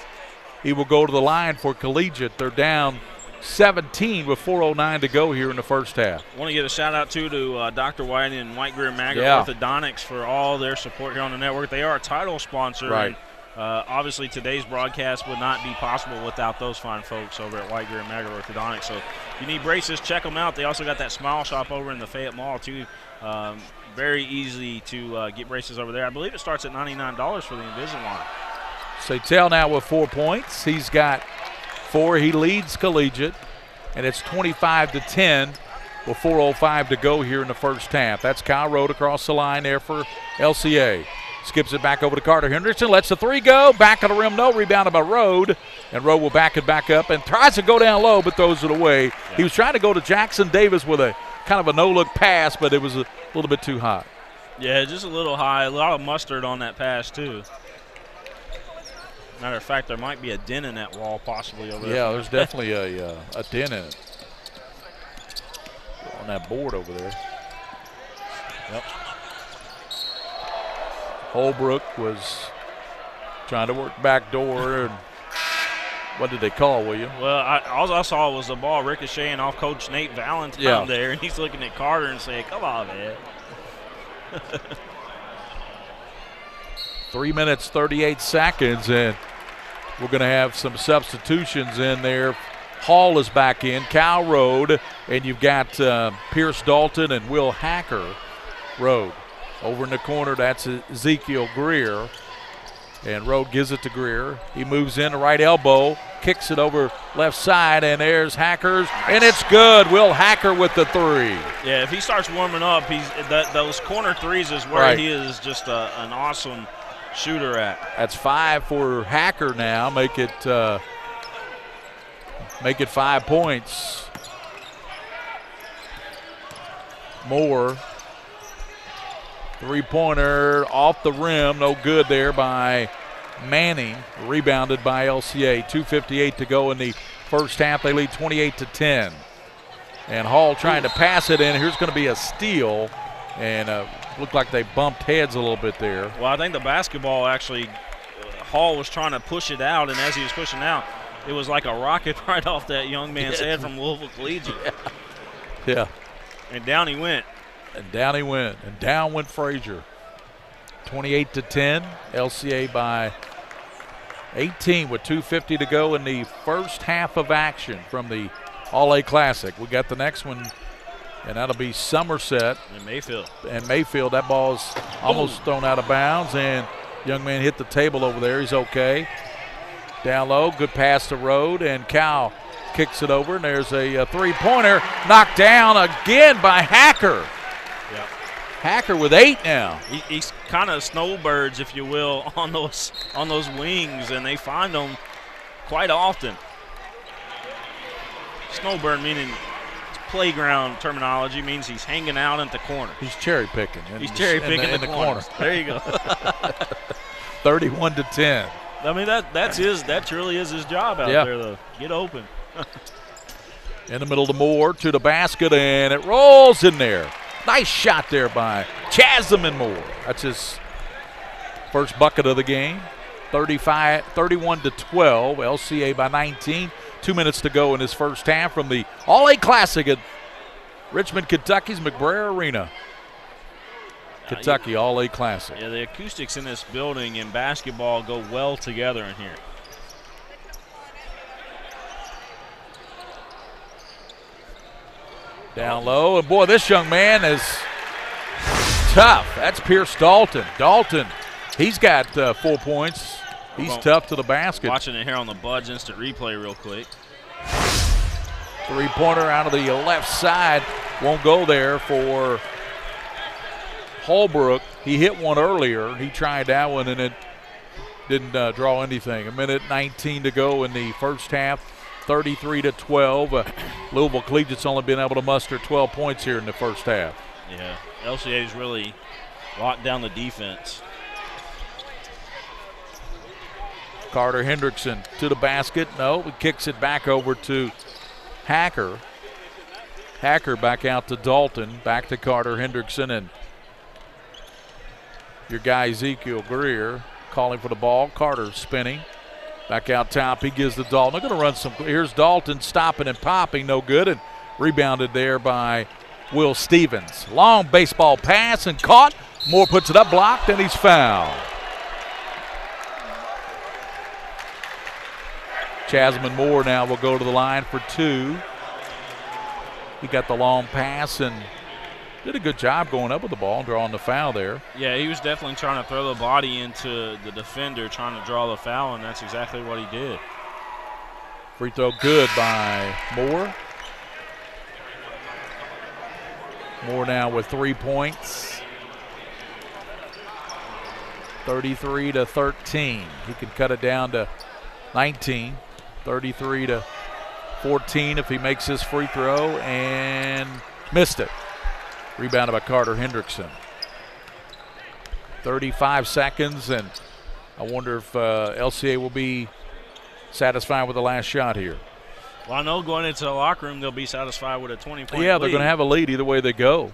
he will go to the line for Collegiate. They're down 17 with 4:09 to go here in the first half. I want to give a shout out to Dr. White and White Greer Maggard Orthodontics for all their support here on the network. They are a title sponsor. Right. And, obviously, today's broadcast would not be possible without those fine folks over at White Greer Maggard Orthodontics. So if you need braces, check them out. They also got that Smile Shop over in the Fayette Mall, too. Very easy to get braces over there. I believe it starts at $99 for the Invisalign. Satel now with 4 points. He's got 4. He leads Collegiate, and it's 25-10 with 4:05 to go here in the first half. That's Kyle Rode across the line there for LCA. Skips it back over to Carter Hendrickson. Lets the three go. Back of the rim, no. Rebounded by Rode. And Rode will back it back up and tries to go down low but throws it away. Yeah. He was trying to go to Jackson Davis with a kind of a no-look pass, but it was a little bit too high. Yeah, just a little high. A lot of mustard on that pass, too. Matter of fact, there might be a dent in that wall possibly over there. Yeah, there's definitely a dent in it on that board over there. Yep. Holbrook was trying to work back door. And what did they call, William? Well, all I saw was the ball ricocheting off Coach Nate Valentine there, and he's looking at Carter and saying, come on, man. 3 minutes, 38 seconds, and we're going to have some substitutions in there. Hall is back in, Cal Rode, and you've got Pierce Dalton and Will Hacker. Rode. Over in the corner, that's Ezekiel Greer. And Rode gives it to Greer. He moves in the right elbow. kicks it over left side, and there's Hackers, and it's good. Will Hacker with the three. Yeah, if he starts warming up, those corner threes is where Right. he is just an awesome shooter at. That's 5 for Hacker now. Make it 5 points. Moore, three-pointer off the rim, no good there by Manning, rebounded by LCA. 2:58 to go in the first half. They lead 28-10. And Hall trying to pass it in. Here's going to be a steal, and looked like they bumped heads a little bit there. Well, I think the basketball actually, Hall was trying to push it out, and as he was pushing out, it was like a rocket right off that young man's head from Louisville Collegiate. Yeah. And down he went. And down went Frazier. 28-10. LCA by 18 with 2:50 to go in the first half of action from the All-A Classic. We got the next one, and that'll be Somerset. And Mayfield. That ball's almost thrown out of bounds, and young man hit the table over there. He's okay. Down low, good pass to Rode, and Cal kicks it over, and there's a three-pointer knocked down again by Hacker. Yeah. Hacker with 8 now. He's kind of snowbirds, if you will, on those wings, and they find them quite often. Snowbird meaning playground terminology means he's hanging out at the corner. He's cherry picking. He's cherry picking in the corner. There you go. 31-10. I mean that truly is his job out there though. Get open. In the middle to Moore, to the basket, and it rolls in there. Nice shot there by Chasm Moore. That's his first bucket of the game. 31-12. LCA by 19. 2 minutes to go in his first half from the All-A Classic at Richmond, Kentucky's McBrayer Arena. Kentucky All-A Classic. Yeah, the acoustics in this building and basketball go well together in here. Down low, and boy, this young man is tough. That's Pierce Dalton. Dalton, he's got 4 points. He's tough to the basket. Watching it here on the Buds Instant Replay real quick. Three-pointer out of the left side. Won't go there for Holbrook. He hit one earlier. He tried that one, and it didn't draw anything. 1:19 to go in the first half. 33-12. Louisville Collegiate's only been able to muster 12 points here in the first half. Yeah, LCA's really locked down the defense. Carter Hendrickson to the basket. No, he kicks it back over to Hacker. Hacker back out to Dalton. Back to Carter Hendrickson, and your guy Ezekiel Greer calling for the ball. Carter spinning. Back out top, he gives the Dalton. They're going to run some. Here's Dalton stopping and popping, no good, and rebounded there by Will Stevens. Long baseball pass and caught. Moore puts it up, blocked, and he's fouled. Chasm Moore now will go to the line for 2. He got the long pass and did a good job going up with the ball and drawing the foul there. Yeah, he was definitely trying to throw the body into the defender, trying to draw the foul, and that's exactly what he did. Free throw good by Moore. Moore now with 3 points. 33-13. He can cut it down to 19. 33-14 if he makes his free throw, and missed it. Rebounded by Carter Hendrickson. 35 seconds, and I wonder if LCA will be satisfied with the last shot here. Well, I know going into the locker room they'll be satisfied with a 20-point lead. Yeah, they're going to have a lead either way they go.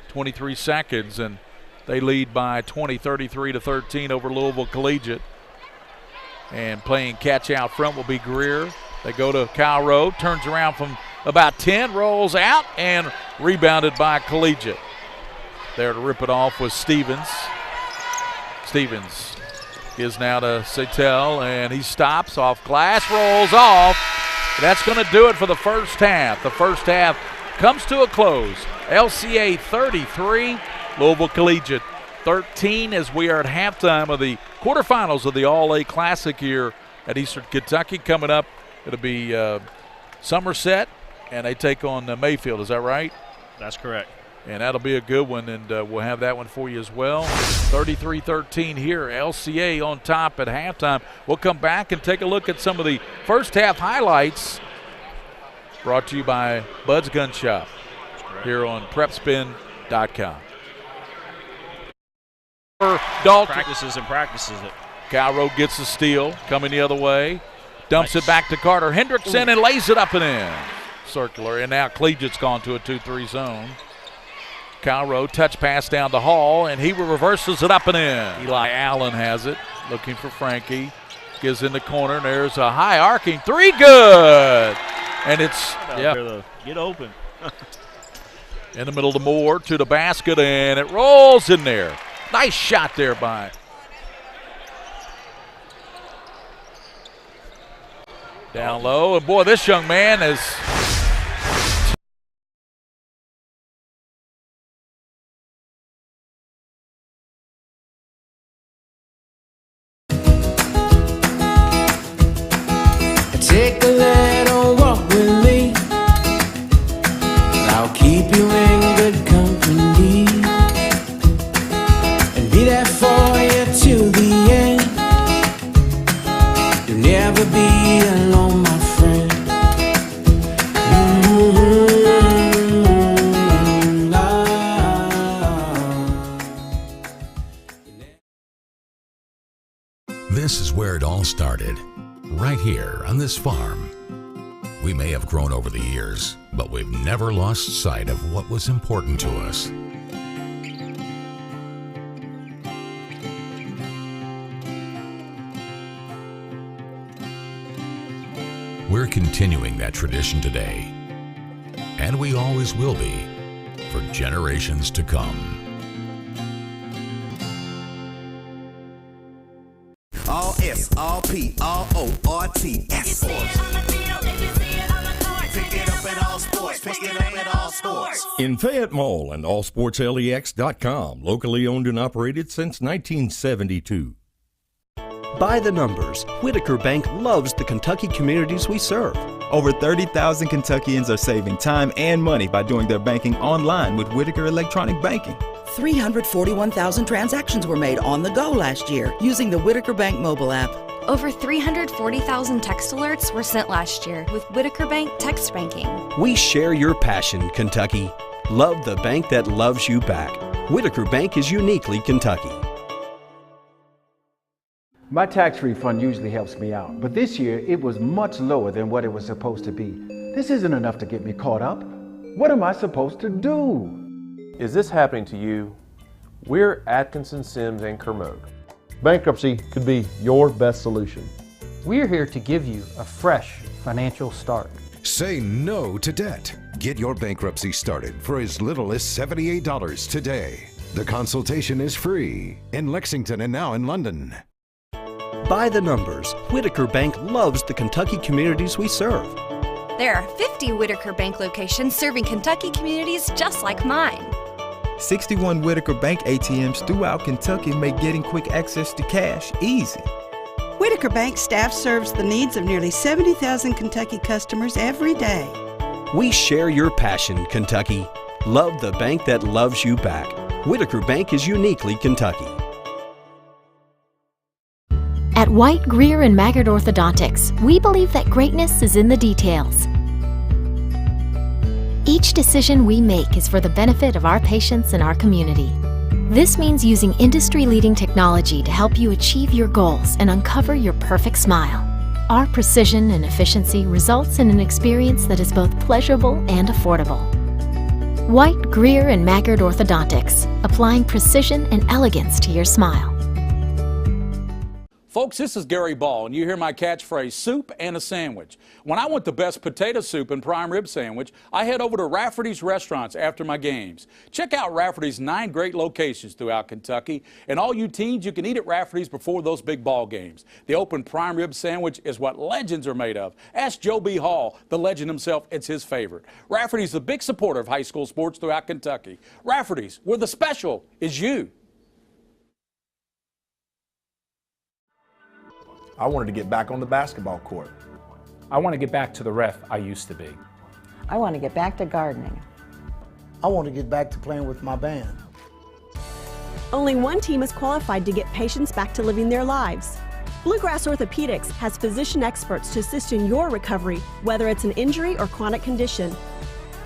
23 seconds, and they lead by 20, 33-13 over Louisville Collegiate. And playing catch out front will be Greer. They go to Kyle Rowe, turns around from about 10, rolls out, and rebounded by Collegiate. There to rip it off was Stevens. Stevens gives now to Satel, and he stops off glass, rolls off. That's going to do it for the first half. The first half comes to a close. LCA 33, Louisville Collegiate 13, as we are at halftime of the quarterfinals of the All-A Classic here at Eastern Kentucky. Coming up It'll be Somerset, and they take on Mayfield. Is that right? That's correct. And that'll be a good one, and we'll have that one for you as well. 33-13 here, LCA on top at halftime. We'll come back and take a look at some of the first half highlights brought to you by Bud's Gun Shop here on PrepSpin.com. Dalton Practices and practices it. Calro gets the steal, coming the other way. Dumps it back to Carter Hendrickson and lays it up and in. Circular, and now Collegiate's gone to a 2-3 zone. Calro, touch pass down the hall, and he reverses it up and in. Eli Allen has it, looking for Frankie. Gives in the corner, and there's a high arcing three, good! And it's, Get open. in the middle to Moore, to the basket, and it rolls in there. Nice shot there by down low, and boy, this young man is take a little walk with me. I'll keep you in good company and be there for you till the end. You'll never be alone, my friend. This is where it all started. Right here on this farm. We may have grown over the years, but we've never lost sight of what was important to us. We're continuing that tradition today, and we always will be for generations to come. All S, all P, all O, R, T, S Sports. Pick it up at all sports. Pick it up at all sports. In Fayette Mall and allsportslex.com, locally owned and operated since 1972. By the numbers, Whitaker Bank loves the Kentucky communities we serve. Over 30,000 Kentuckians are saving time and money by doing their banking online with Whitaker Electronic Banking. 341,000 transactions were made on the go last year using the Whitaker Bank mobile app. Over 340,000 text alerts were sent last year with Whitaker Bank text banking. We share your passion, Kentucky. Love the bank that loves you back. Whitaker Bank is uniquely Kentucky. My tax refund usually helps me out, but this year it was much lower than what it was supposed to be. This isn't enough to get me caught up. What am I supposed to do? Is this happening to you? We're Atkinson, Sims, and Kermode. Bankruptcy could be your best solution. We're here to give you a fresh financial start. Say no to debt. Get your bankruptcy started for as little as $78 today. The consultation is free in Lexington and now in London. By the numbers, Whitaker Bank loves the Kentucky communities we serve. There are 50 Whitaker Bank locations serving Kentucky communities just like mine. 61 Whitaker Bank ATMs throughout Kentucky make getting quick access to cash easy. Whitaker Bank staff serves the needs of nearly 70,000 Kentucky customers every day. We share your passion, Kentucky. Love the bank that loves you back. Whitaker Bank is uniquely Kentucky. At White, Greer, and Maggard Orthodontics, we believe that greatness is in the details. Each decision we make is for the benefit of our patients and our community. This means using industry-leading technology to help you achieve your goals and uncover your perfect smile. Our precision and efficiency results in an experience that is both pleasurable and affordable. White, Greer, and Maggard Orthodontics, applying precision and elegance to your smile. Folks, this is Gary Ball, and you hear my catchphrase, soup and a sandwich. When I want the best potato soup and prime rib sandwich, I head over to Rafferty's restaurants after my games. Check out Rafferty's 9 great locations throughout Kentucky, and all you teens, you can eat at Rafferty's before those big ball games. The open prime rib sandwich is what legends are made of. Ask Joe B. Hall, the legend himself, it's his favorite. Rafferty's the big supporter of high school sports throughout Kentucky. Rafferty's, where the special is you. I wanted to get back on the basketball court. I want to get back to the ref I used to be. I want to get back to gardening. I want to get back to playing with my band. Only one team is qualified to get patients back to living their lives. Bluegrass Orthopedics has physician experts to assist in your recovery, whether it's an injury or chronic condition.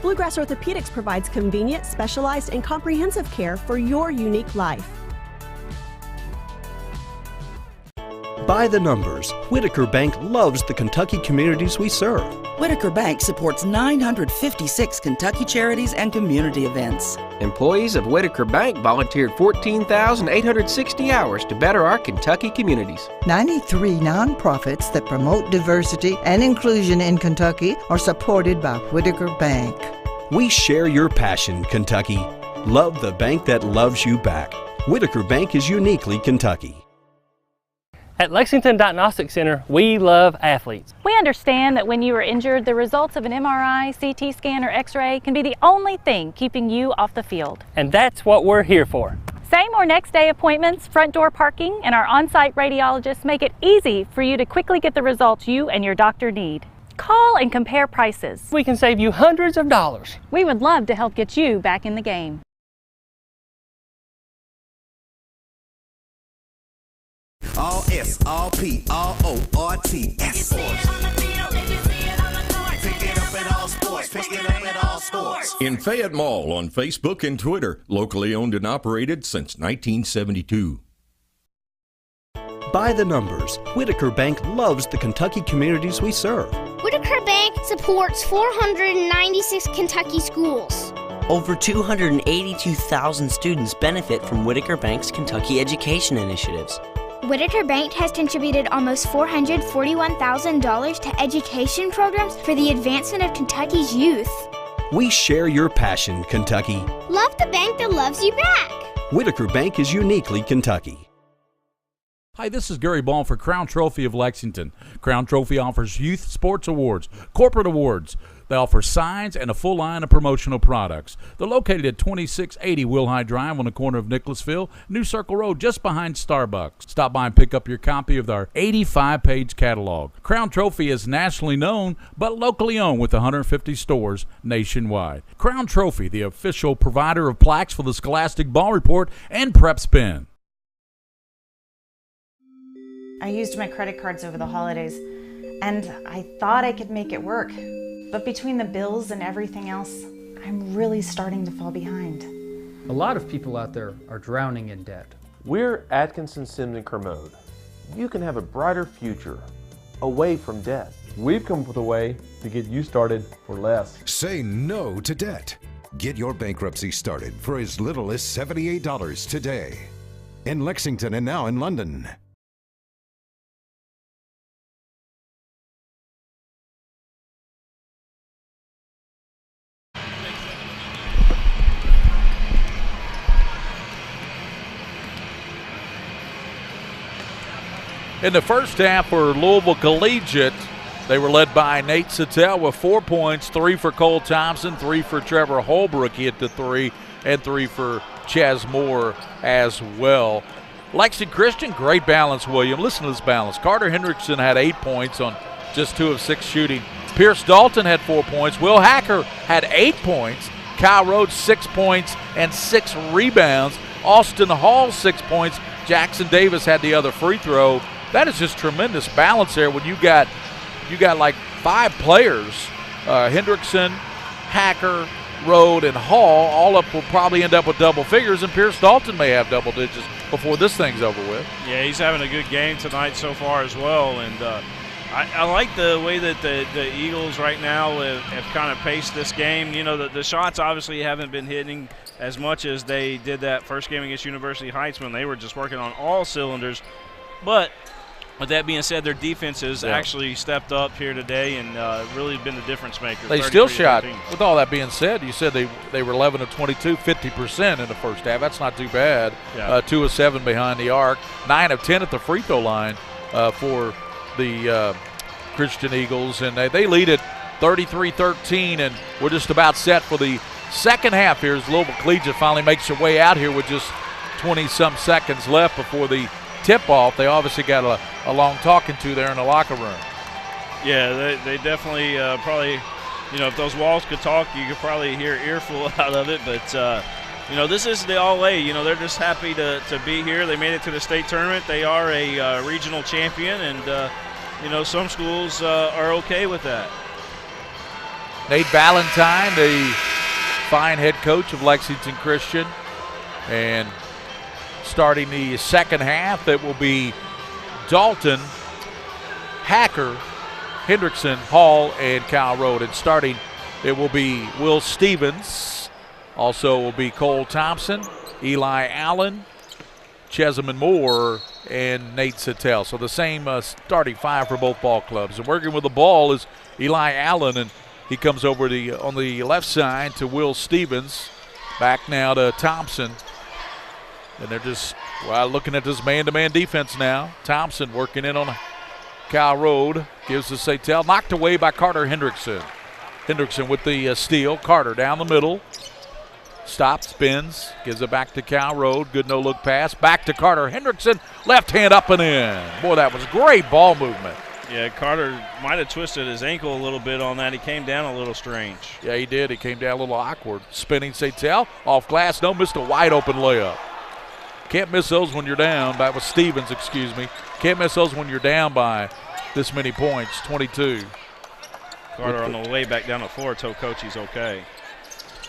Bluegrass Orthopedics provides convenient, specialized, and comprehensive care for your unique life. By the numbers, Whitaker Bank loves the Kentucky communities we serve. Whitaker Bank supports 956 Kentucky charities and community events. Employees of Whitaker Bank volunteered 14,860 hours to better our Kentucky communities. 93 nonprofits that promote diversity and inclusion in Kentucky are supported by Whitaker Bank. We share your passion, Kentucky. Love the bank that loves you back. Whitaker Bank is uniquely Kentucky. At Lexington Diagnostic Center, we love athletes. We understand that when you are injured, the results of an MRI, CT scan, or X-ray can be the only thing keeping you off the field. And that's what we're here for. Same or next day appointments, front door parking, and our on-site radiologists make it easy for you to quickly get the results you and your doctor need. Call and compare prices. We can save you hundreds of dollars. We would love to help get you back in the game. All S, all P, all O, R, T, S. Pick it up at all sports. Pick it up at all sports. In Fayette Mall on Facebook and Twitter, locally owned and operated since 1972. By the numbers, Whitaker Bank loves the Kentucky communities we serve. Whitaker Bank supports 496 Kentucky schools. Over 282,000 students benefit from Whitaker Bank's Kentucky education initiatives. Whitaker Bank has contributed almost $441,000 to education programs for the advancement of Kentucky's youth. We share your passion, Kentucky. Love the bank that loves you back. Whitaker Bank is uniquely Kentucky. Hi, this is Gary Ball for Crown Trophy of Lexington. Crown Trophy offers youth sports awards, corporate awards. They offer signs and a full line of promotional products. They're located at 2680 Wilhite Drive on the corner of Nicholasville, New Circle Road, just behind Starbucks. Stop by and pick up your copy of our 85-page catalog. Crown Trophy is nationally known, but locally owned with 150 stores nationwide. Crown Trophy, the official provider of plaques for the Scholastic Ball Report and PrepSpin. I used my credit cards over the holidays, and I thought I could make it work. But between the bills and everything else, I'm really starting to fall behind. A lot of people out there are drowning in debt. We're Atkinson, Sims, and Kermode. You can have a brighter future away from debt. We've come up with a way to get you started for less. Say no to debt. Get your bankruptcy started for as little as $78 today. In Lexington and now in London. In the first half for Louisville Collegiate, they were led by Nate Sattel with 4 points, 3 for Cole Thompson, 3 for Trevor Holbrook, he hit the 3, and 3 for Chaz Moore as well. Lexington Christian, great balance, William. Listen to this balance. Carter Hendrickson had 8 points on just 2 of 6 shooting. Pierce Dalton had 4 points. Will Hacker had 8 points. Kyle Rhodes 6 points and 6 rebounds. Austin Hall 6 points. Jackson Davis had the other free throw. That is just tremendous balance there when you got like 5 players, Hendrickson, Hacker, Rhodes, and Hall, all up will probably end up with double figures, and Pierce Dalton may have double digits before this thing's over with. Yeah, he's having a good game tonight so far as well, and I like the way that the Eagles right now have kind of paced this game. You know, the shots obviously haven't been hitting as much as they did that first game against University Heights when they were just working on all cylinders, but with that being said, their defense has actually stepped up here today and really been the difference maker. They still shot. With all that being said, you said they were 11 of 22, 50% in the first half. That's not too bad. Yeah. 2 of 7 behind the arc, 9 of 10 at the free throw line for the Christian Eagles, and they lead at 33-13, and we're just about set for the second half here as Louisville Collegiate finally makes their way out here with just 20-some seconds left before the tip-off. They obviously got a long talking to there in the locker room. Yeah, they definitely probably, you know, if those walls could talk, you could probably hear an earful out of it. But, you know, this is the All-A. You know, they're just happy to be here. They made it to the state tournament. They are a regional champion, and, you know, some schools are okay with that. Nate Valentine, the fine head coach of Lexington Christian. And starting the second half, that will be Dalton, Hacker, Hendrickson, Hall, and Kyle Road. And starting, it will be Will Stevens. Also will be Cole Thompson, Eli Allen, Chesaman Moore, and Nate Sittel. So the same starting five for both ball clubs. And working with the ball is Eli Allen, and he comes over on the left side to Will Stevens. Back now to Thompson. And they're just looking at this man-to-man defense now. Thompson working in on Kyle Road. Gives to Sittel. Knocked away by Carter Hendrickson. Hendrickson with the steal. Carter down the middle. Stops, spins, gives it back to Kyle Road. Good no-look pass. Back to Carter Hendrickson. Left hand up and in. Boy, that was great ball movement. Yeah, Carter might have twisted his ankle a little bit on that. He came down a little strange. Yeah, he did. He came down a little awkward. Spinning Sittel. Off glass. No, missed a wide-open layup. Can't miss those when you're down. That was Stevens, excuse me. Can't miss those when you're down by this many points, 22. Carter on the way back down the floor told coach he's okay.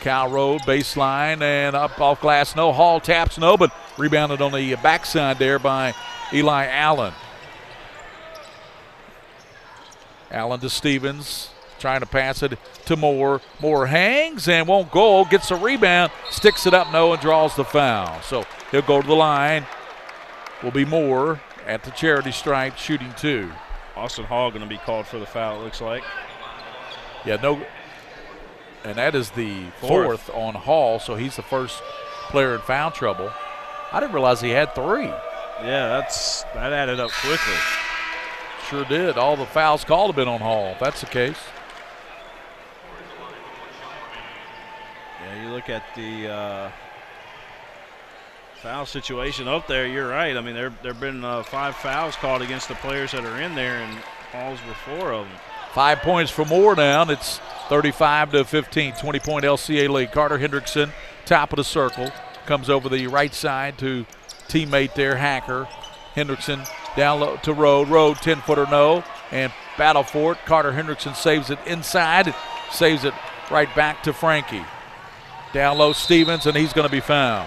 Kyle Road, baseline, and up off glass. No. Hall taps, no, but rebounded on the backside there by Eli Allen. Allen to Stevens, trying to pass it to Moore. Moore hangs and won't go, gets a rebound, sticks it up, no, and draws the foul. So he'll go to the line. Will be Moore at the charity stripe, shooting two. Austin Hall going to be called for the foul, it looks like. Yeah, no, and that is the fourth on Hall, so he's the first player in foul trouble. I didn't realize he had three. Yeah, that added up quickly. Sure did. All the fouls called have been on Hall, if that's the case. Yeah, you look at the foul situation up there, you're right. I mean, there have been 5 fouls called against the players that are in there, and Hall's were 4 of them. 5 points for Moore now, and it's 35-15, 20-point LCA lead. Carter Hendrickson, top of the circle, comes over the right side to teammate there, Hacker. Hendrickson down low to Road. Road, 10-footer no, and battle for it. Carter Hendrickson saves it inside, saves it right back to Frankie. Down low Stevens, and he's going to be fouled.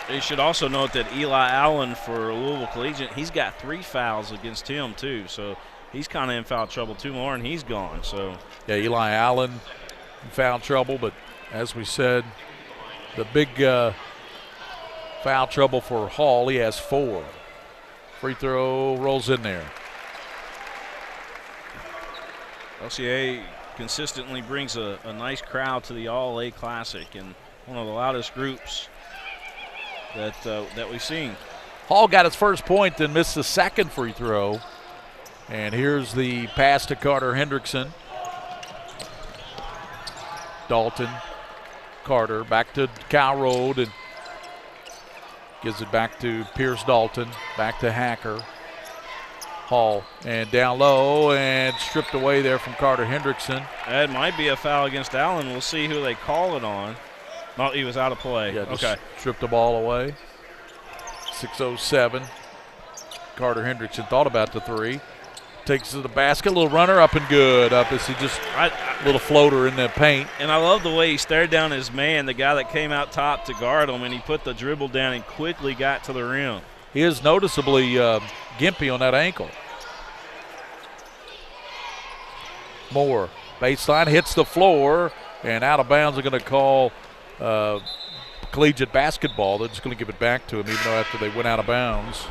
You should also note that Eli Allen for Louisville Collegiate, he's got 3 fouls against him too, so he's kind of in foul trouble too, more, and he's gone. So yeah, Eli Allen in foul trouble, but as we said, the big foul trouble for Hall, he has 4. Free throw rolls in there. LCA consistently brings a nice crowd to the All-A Classic, and one of the loudest groups that we've seen. Hall got his first point, then missed the second free throw. And here's the pass to Carter Hendrickson. Dalton, Carter, back to Kyle Road, and gives it back to Pierce Dalton, back to Hacker. Hall, and down low, and stripped away there from Carter Hendrickson. That might be a foul against Allen. We'll see who they call it on. No, he was out of play. Yeah, just okay. Stripped the ball away. 6:07. Carter Hendrickson thought about the three. Takes to the basket, little runner up and good. Up as he just little floater in the paint. And I love the way he stared down his man, the guy that came out top to guard him, and he put the dribble down and quickly got to the rim. He is noticeably gimpy on that ankle. Moore, baseline, hits the floor, and out of bounds. They're going to call collegiate basketball. They're just going to give it back to him, even though after they went out of bounds.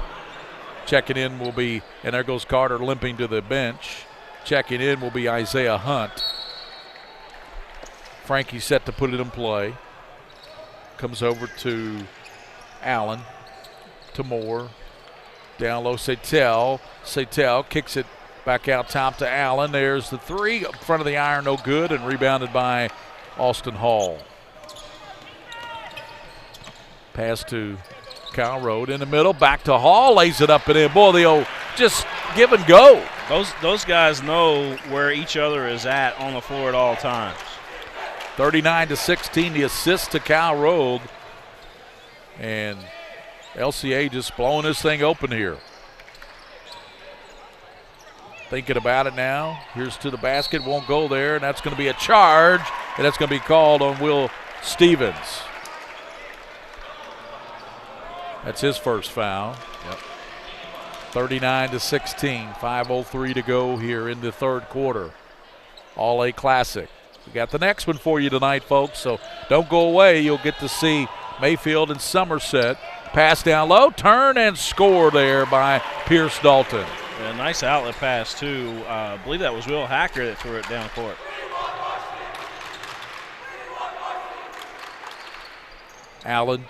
Checking in will be, and there goes Carter limping to the bench. Checking in will be Isaiah Hunt. Frankie set to put it in play. Comes over to Allen, to Moore. Down low, Sittel. Sittel kicks it back out top to Allen. There's the three up front of the iron, no good, and rebounded by Austin Hall. Pass to Kyle Road in the middle, back to Hall, lays it up and in. Boy, the old just give and go. Those guys know where each other is at on the floor at all times. 39-16, the assist to Kyle Rode. And LCA just blowing this thing open here. Thinking about it now. Here's to the basket, won't go there, and that's going to be a charge, and that's going to be called on Will Stevens. That's his first foul. Yep. 39-16, 5:03 to go here in the third quarter. All-A Classic. We got the next one for you tonight, folks, so don't go away. You'll get to see Mayfield and Somerset. Pass down low, turn and score there by Pierce Dalton. A nice outlet pass, too. I believe that was Will Hacker that threw it down court. Allen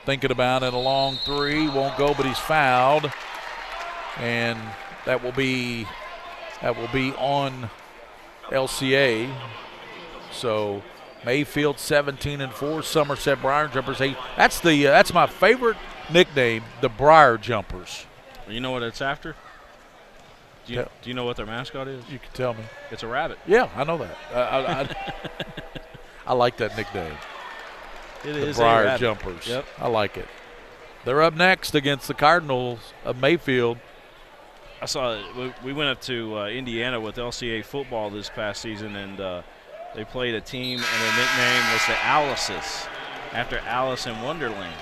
thinking about it, a long three. Won't go, but he's fouled. And that will be on LCA. So Mayfield 17-4, Somerset Briar Jumpers 8. That's my favorite nickname, the Briar Jumpers. You know what it's after? Do you know what their mascot is? You can tell me. It's a rabbit. Yeah, I know that. I like that nickname. It is the Briar a rabbit. Jumpers. Yep. I like it. They're up next against the Cardinals of Mayfield. I saw we went up to Indiana with LCA football this past season, and they played a team, and their nickname was the Alices, after Alice in Wonderland.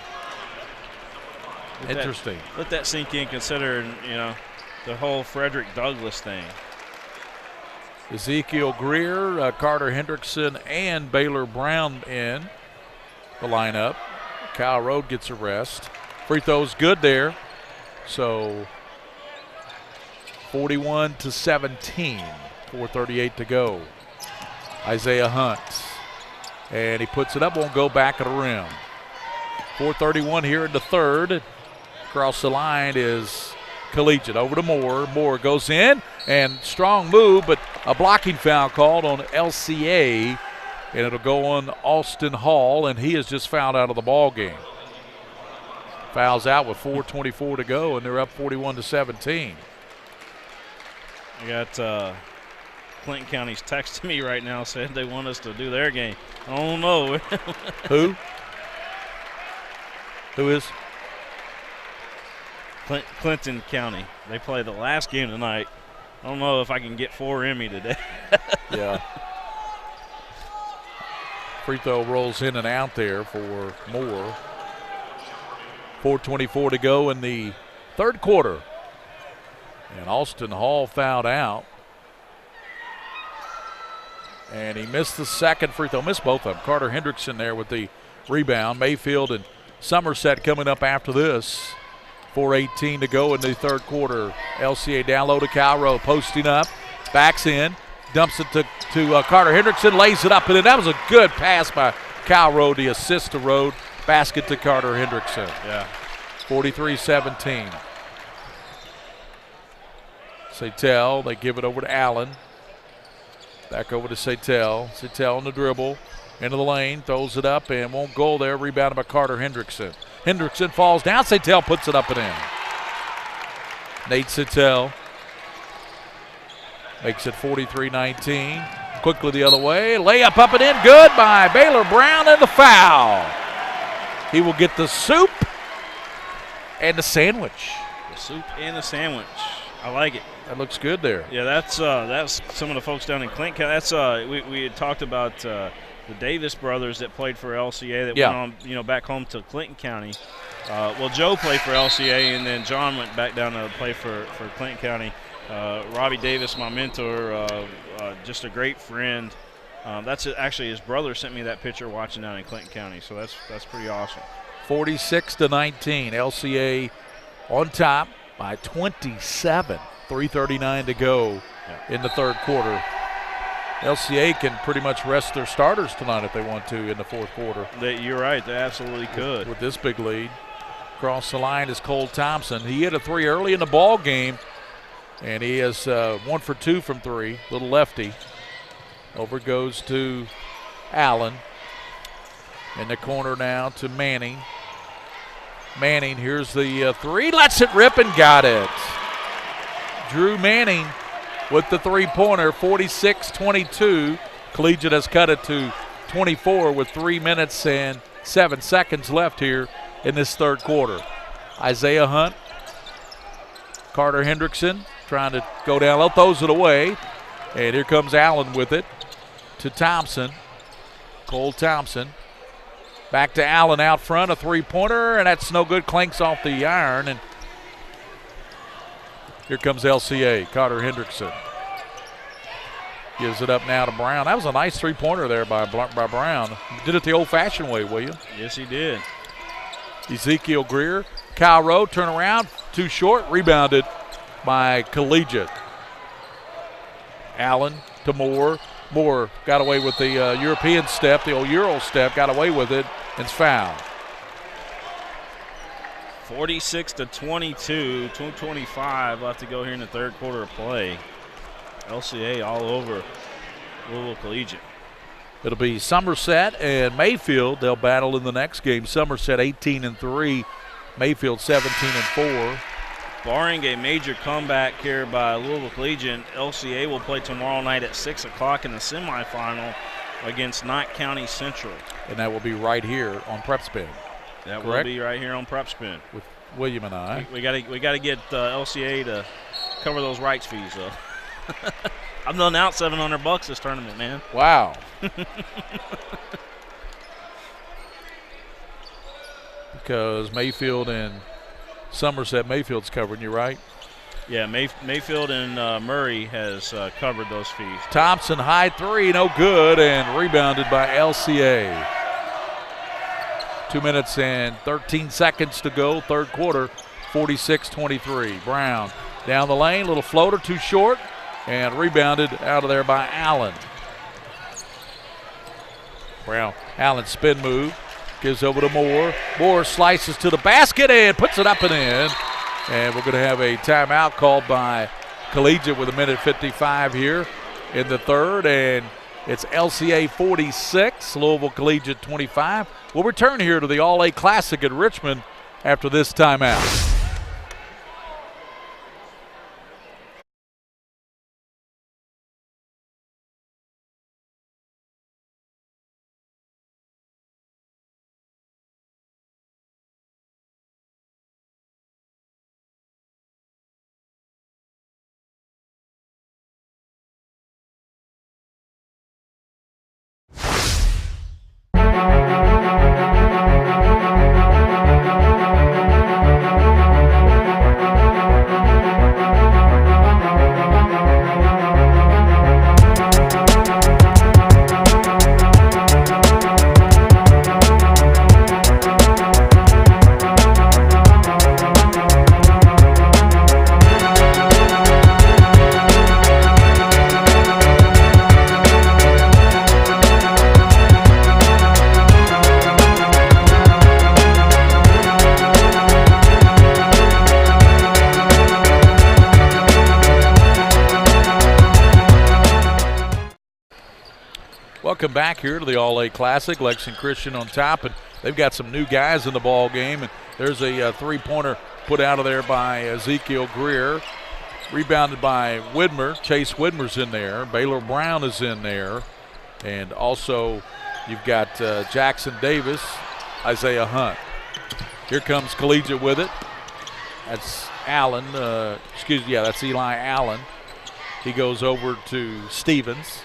Interesting. Let that sink in, considering, the whole Frederick Douglass thing. Ezekiel Greer, Carter Hendrickson, and Baylor Brown in the lineup. Kyle Rode gets a rest. Free throw's good there. So 41-17, 4:38 to go. Isaiah Hunt. And he puts it up, won't go back at the rim. 4:31 here in the third. Across the line is Collegiate. Over to Moore. Moore goes in, and strong move, but a blocking foul called on LCA, and it'll go on Austin Hall, and he is just fouled out of the ball game. Fouls out with 4:24 to go, and they're up 41-17. I got Clinton County's texting me right now saying they want us to do their game. I don't know. Who? Who is? Clinton County. They play the last game tonight. I don't know if I can get 4 in me today. Yeah. Free throw rolls in and out there for Moore. 4:24 to go in the third quarter. And Austin Hall fouled out. And he missed the second free throw. Missed both of them. Carter Hendrickson there with the rebound. Mayfield and Somerset coming up after this. 4:18 to go in the third quarter. LCA down low to Kyle Rode. Posting up. Backs in. Dumps it to Carter Hendrickson. Lays it up. And that was a good pass by Kyle Rode. The assist to Rode. Basket to Carter Hendrickson. Yeah. 43-17. Satel, they give it over to Allen. Back over to Satel. Satel on the dribble. Into the lane, throws it up and won't go there. Rebounded by Carter Hendrickson. Hendrickson falls down. Satel puts it up and in. Nate Satel makes it 43-19. Quickly the other way. Layup up and in. Good by Baylor Brown, and the foul. He will get the soup and the sandwich. The soup and the sandwich. I like it. That looks good there. Yeah, that's some of the folks down in Clinton County. That's we had talked about the Davis brothers that played for LCA that went on back home to Clinton County. Well, Joe played for LCA, and then John went back down to play for Clinton County. Robbie Davis, my mentor, just a great friend. That's actually his brother sent me that picture watching down in Clinton County, so that's pretty awesome. 46-19, LCA on top by 27. 3:39 to go in the third quarter. LCA can pretty much rest their starters tonight if they want to in the fourth quarter. You're right, they absolutely could. With this big lead. Across the line is Cole Thompson. He hit a three early in the ball game, and he is 1 for 2 from three. Little lefty. Over goes to Allen. In the corner now to Manning. Manning, here's the three. Lets it rip and got it. Drew Manning with the three-pointer, 46-22. Collegiate has cut it to 24 with 3 minutes and 7 seconds left here in this third quarter. Isaiah Hunt, Carter Hendrickson trying to go down low, throws it away. And here comes Allen with it to Thompson. Cole Thompson. Back to Allen out front, a three-pointer, and that's no good. Clanks off the iron, and here comes LCA, Carter Hendrickson. Gives it up now to Brown. That was a nice three-pointer there by Brown. Did it the old-fashioned way, will you? Yes, he did. Ezekiel Greer. Kyle Rowe, turn around, too short, rebounded by Collegiate. Allen to Moore. Moore got away with the European step, the old Euro step, got away with it, and it's fouled. 46-22, 2:25 left to go here in the third quarter of play. LCA all over Louisville Collegiate. It'll be Somerset and Mayfield. They'll battle in the next game. Somerset 18-3, Mayfield 17-4. Barring a major comeback here by Louisville Collegiate, LCA will play tomorrow night at 6 o'clock in the semifinal against Knott County Central. And that will be right here on PrepSpin. That correct? Will be right here on PrepSpin. With William and I. We gotta get LCA to cover those rights fees, though. I'm done out $700 this tournament, man. Wow. Because Mayfield and Somerset, Mayfield's covering you, right? Yeah, Mayfield and Murray has covered those fees. Thompson, high three, no good, and rebounded by LCA. 2 minutes and 13 seconds to go, third quarter, 46-23. Brown down the lane, little floater, too short, and rebounded out of there by Allen. Brown, Allen spin move, gives over to Moore. Moore slices to the basket and puts it up and in. And we're going to have a timeout called by Collegiate with 1:55 here in the third. And it's LCA 46, Louisville Collegiate 25. We'll return here to the All-A Classic at Richmond after this timeout. Welcome back here to the All-A Classic. Lexington Christian on top, and they've got some new guys in the ball game. And there's a three-pointer put out of there by Ezekiel Greer, rebounded by Widmer. Chase Widmer's in there. Baylor Brown is in there, and also you've got Jackson Davis, Isaiah Hunt. Here comes Collegiate with it. That's Allen. That's Eli Allen. He goes over to Stevens.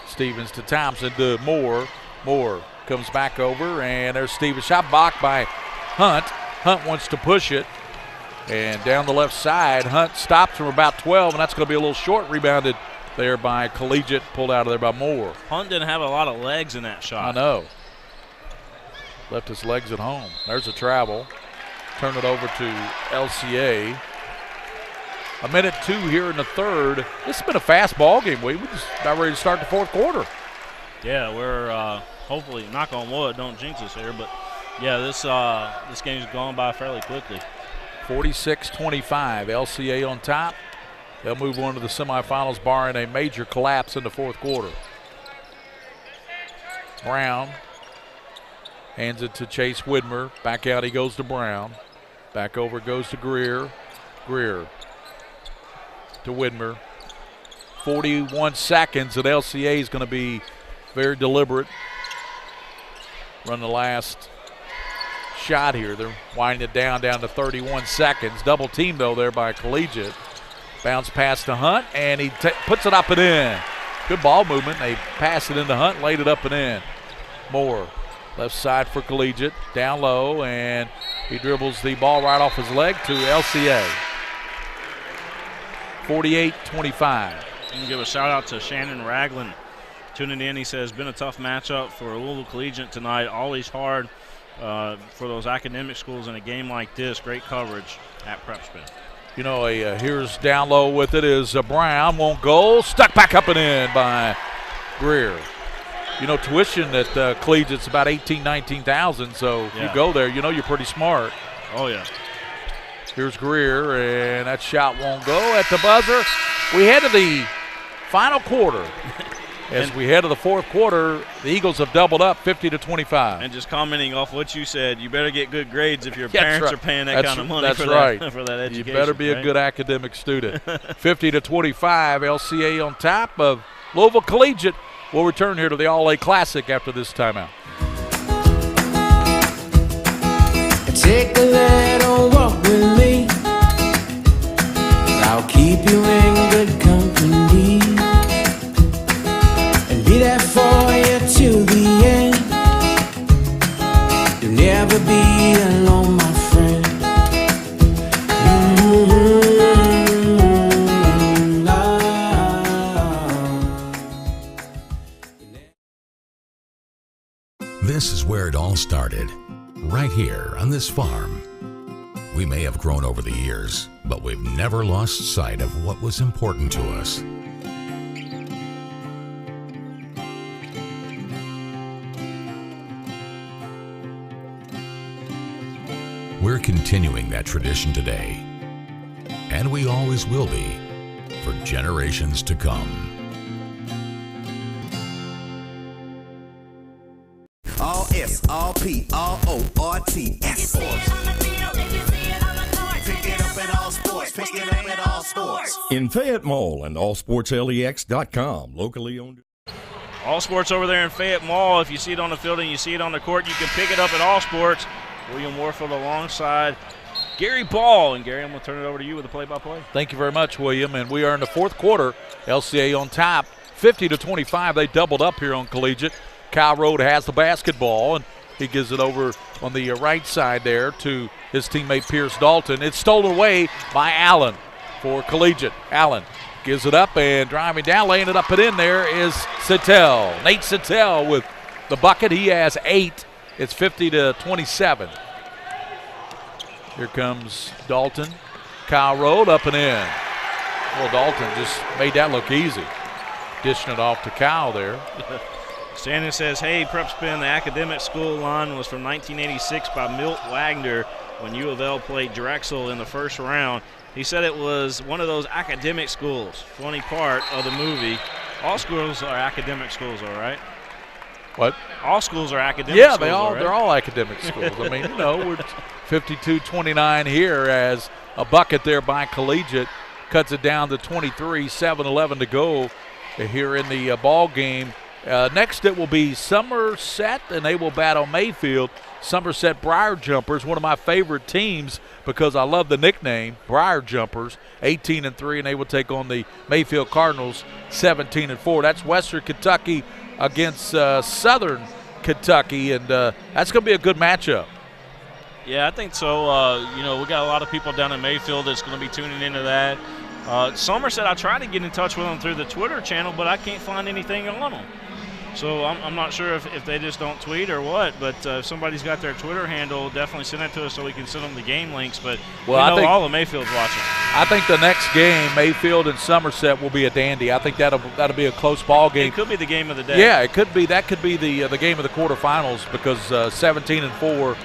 Stevens to Thompson to Moore. Moore comes back over, and there's Stevens. Shot blocked by Hunt. Hunt wants to push it. And down the left side, Hunt stops from about 12, and that's going to be a little short. Rebounded there by Collegiate, pulled out of there by Moore. Hunt didn't have a lot of legs in that shot. I know. Left his legs at home. There's a travel. Turn it over to LCA. 1:02 here in the third. This has been a fast ball game. We're just about ready to start the fourth quarter. Yeah, we're hopefully, knock on wood, don't jinx us here, but yeah, this game's gone by fairly quickly. 46-25, LCA on top. They'll move on to the semifinals, barring a major collapse in the fourth quarter. Brown hands it to Chase Widmer. Back out he goes to Brown. Back over goes to Greer. Greer to Widmer. 41 seconds, and LCA is going to be very deliberate. Run the last shot here. They're winding it down to 31 seconds. Double team, though, there by Collegiate. Bounce pass to Hunt, and he puts it up and in. Good ball movement. They pass it into Hunt, laid it up and in. Moore, left side for Collegiate, down low, and he dribbles the ball right off his leg to LCA. 48-25. And give a shout out to Shannon Ragland tuning in. He says, been a tough matchup for Louisville Collegiate tonight. Always hard for those academic schools in a game like this. Great coverage at PrepSpin. You know, here's down low with it is Brown. Won't go. Stuck back up and in by Greer. You know, tuition at Collegiate's about $18,000-19,000, so if you go there, you know you're pretty smart. Oh, yeah. Here's Greer, and that shot won't go at the buzzer. We head to the final quarter. As we head to the fourth quarter, the Eagles have doubled up 50-25. And just commenting off what you said, you better get good grades if your parents are paying that kind of money for that education. You better be a good academic student. 50-25, LCA on top of Louisville Collegiate. We'll return here to the All-A Classic after this timeout. Take a little walk with me. I'll keep you in good company. Be there for you to the end. You'll never be alone, my friend. This is where it all started, right here on this farm. We may have grown over the years, but we've never lost sight of what was important to us. We're continuing that tradition today, and we always will be for generations to come. All S, all P, all O, R, T, S. Pick it up at all sports. Pick it up at all sports. In Fayette Mall and allsportslex.com, locally owned. All Sports over there in Fayette Mall. If you see it on the field and you see it on the court, you can pick it up at All Sports. William Warfield alongside Gary Ball. And Gary, I'm going to turn it over to you with the play-by-play. Thank you very much, William. And we are in the fourth quarter. LCA on top, 50-25. They doubled up here on Collegiate. Kyle Rode has the basketball, and he gives it over on the right side there to his teammate Pierce Dalton. It's stolen away by Allen for Collegiate. Allen gives it up and driving down, laying it up and in there is Sittel. Nate Sittel with the bucket. He has 8. It's 50-27. Here comes Dalton. Kyle Rode up and in. Well, Dalton just made that look easy. Dishing it off to Kyle there. Shannon says, hey, PrepSpin, the academic school line was from 1986 by Milt Wagner when U of L played Drexel in the first round. He said it was one of those academic schools. Funny part of the movie. All schools are academic schools, all right? What? All schools are academic schools. Yeah, they're all academic schools. I mean, you know, we're 52-29 here as a bucket there by Collegiate cuts it down to 23, 7-11 to go here in the ball game. Next it will be Somerset, and they will battle Mayfield. Somerset Briar Jumpers, one of my favorite teams because I love the nickname, Briar Jumpers, 18-3, and they will take on the Mayfield Cardinals, 17-4. That's Western Kentucky against Southern Kentucky, and that's going to be a good matchup. Yeah, I think so. You know, we got a lot of people down in Mayfield that's going to be tuning into that. Somerset, I tried to get in touch with them through the Twitter channel, but I can't find anything on them. So I'm not sure if they just don't tweet or what, but if somebody's got their Twitter handle, definitely send it to us so we can send them the game links. But I think all of Mayfield's watching. I think the next game, Mayfield and Somerset, will be a dandy. I think that'll be a close ball game. It could be the game of the day. Yeah, it could be. That could be the game of the quarterfinals because 17-4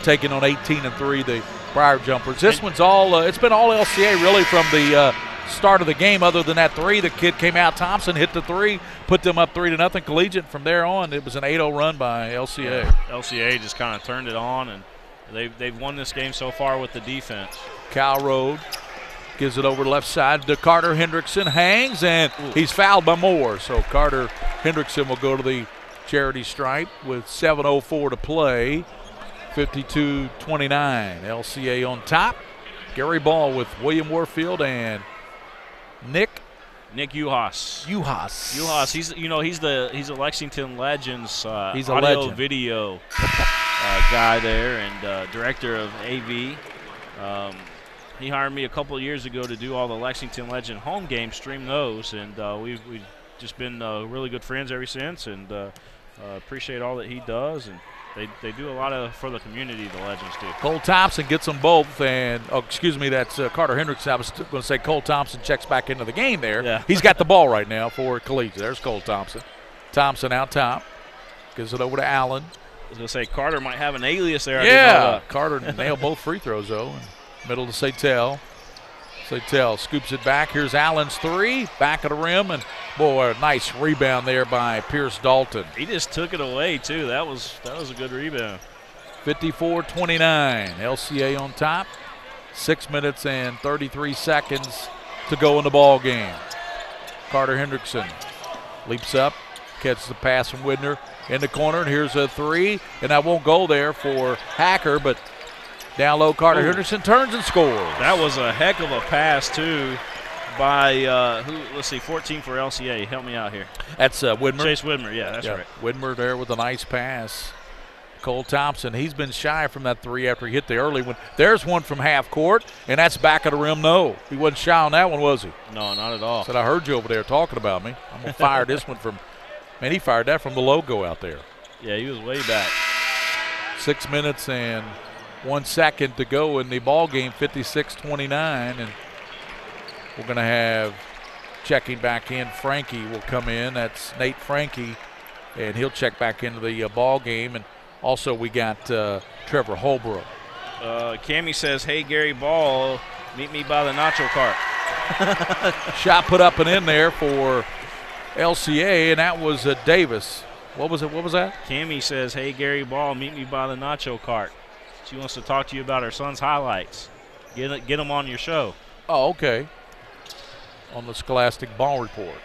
taking on 18-3 the Briar Jumpers. This one's all it's been all LCA really from the start of the game. Other than that three, the kid came out. Thompson hit the three, put them up 3-0. Collegiate from there on, it was an 8-0 run by LCA. Yeah, LCA just kind of turned it on, and they've won this game so far with the defense. Kyle Rode Gives it over the left side to Carter Hendrickson. Hangs, and he's fouled by Moore. So Carter Hendrickson will go to the charity stripe with 7:04 to play. 52-29. LCA on top. Gary Ball with William Warfield and Nick Uhas. He's a Lexington Legends he's a audio legend. video guy there and director of AV. He hired me a couple of years ago to do all the Lexington Legend home games, stream those, and we've just been really good friends ever since, and appreciate all that he does. And they do a lot for the community, the Legends do. Cole Thompson gets them both, and that's Carter Hendrickson. I was going to say Cole Thompson checks back into the game there. Yeah. He's got the ball right now for Collegiate. There's Cole Thompson. Thompson out top. Gives it over to Allen. I was going to say Carter might have an alias there. Yeah, Carter nailed both free throws, though. Middle to Satel. Satel scoops it back. Here's Allen's three. Back of the rim, and boy, a nice rebound there by Pierce Dalton. He just took it away, too. That was a good rebound. 54-29. LCA on top. 6 minutes and 33 seconds to go in the ball game. Carter Hendrickson leaps up, catches the pass from Widner in the corner, and here's a three, and that won't go there for Hacker, but down low, Carter Hendrickson turns and scores. That was a heck of a pass, too, by, 14 for LCA. Help me out here. That's Widmer. Chase Widmer, yeah, that's right. Widmer there with a nice pass. Cole Thompson, he's been shy from that three after he hit the early one. There's one from half court, and that's back of the rim. No, he wasn't shy on that one, was he? No, not at all. Said, I heard you over there talking about me. I'm going to fire this one from, man, he fired that from the logo out there. Yeah, he was way back. 6 minutes and 1 second to go in the ball game, 56-29, and we're going to have checking back in. Frankie will come in. That's Nate Frankie, and he'll check back into the ball game. And also we got Trevor Holbrook. Cammie says, "Hey Gary Ball, meet me by the nacho cart." Shot put up and in there for LCA, and that was Davis. What was it? What was that? Cammie says, "Hey Gary Ball, meet me by the nacho cart." She wants to talk to you about her son's highlights. Get them on your show. Oh, okay. On the Scholastic Ball Report.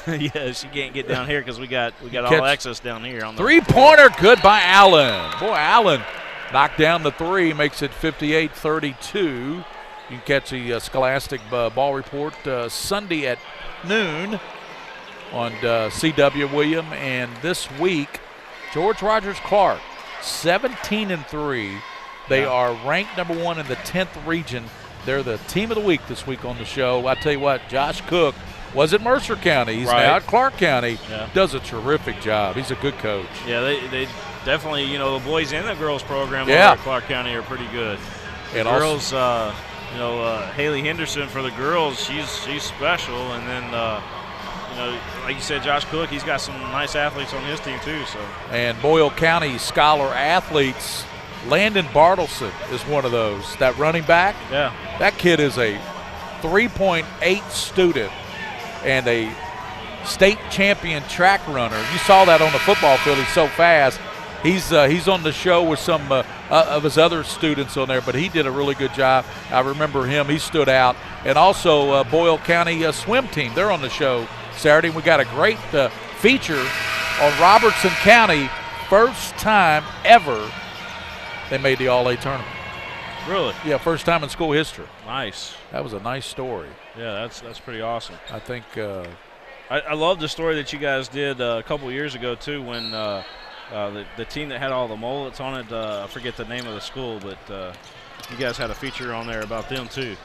Yeah, she can't get down here because we got all access down here. On the three-pointer, good by Allen. Boy, Allen knocked down the three, makes it 58-32. You can catch the Scholastic Ball Report Sunday at noon on CW William. And this week, George Rogers Clark, 17-3. They are ranked number 1 in the 10th region. They're the team of the week this week on the show. I tell you what, Josh Cook was at Mercer County. He's now at Clark County. Yeah. Does a terrific job. He's a good coach. Yeah, they definitely, the boys and the girls program over at Clark County are pretty good. The girls, Haley Henderson for the girls, she's special. And then, like you said, Josh Cook, he's got some nice athletes on his team too. So. And Boyle County scholar athletes, Landon Bartilson is one of those. That running back, yeah, that kid is a 3.8 student and a state champion track runner. You saw that on the football field. He's so fast. He's on the show with some of his other students on there, but he did a really good job. I remember him. He stood out. And also Boyle County swim team. They're on the show Saturday. We got a great feature on Robertson County. First time ever they made the All-A tournament. Really? Yeah, first time in school history. Nice. That was a nice story. Yeah, that's pretty awesome. I think I love the story that you guys did a couple years ago too, when the team that had all the mullets on it. I forget the name of the school, but you guys had a feature on there about them too.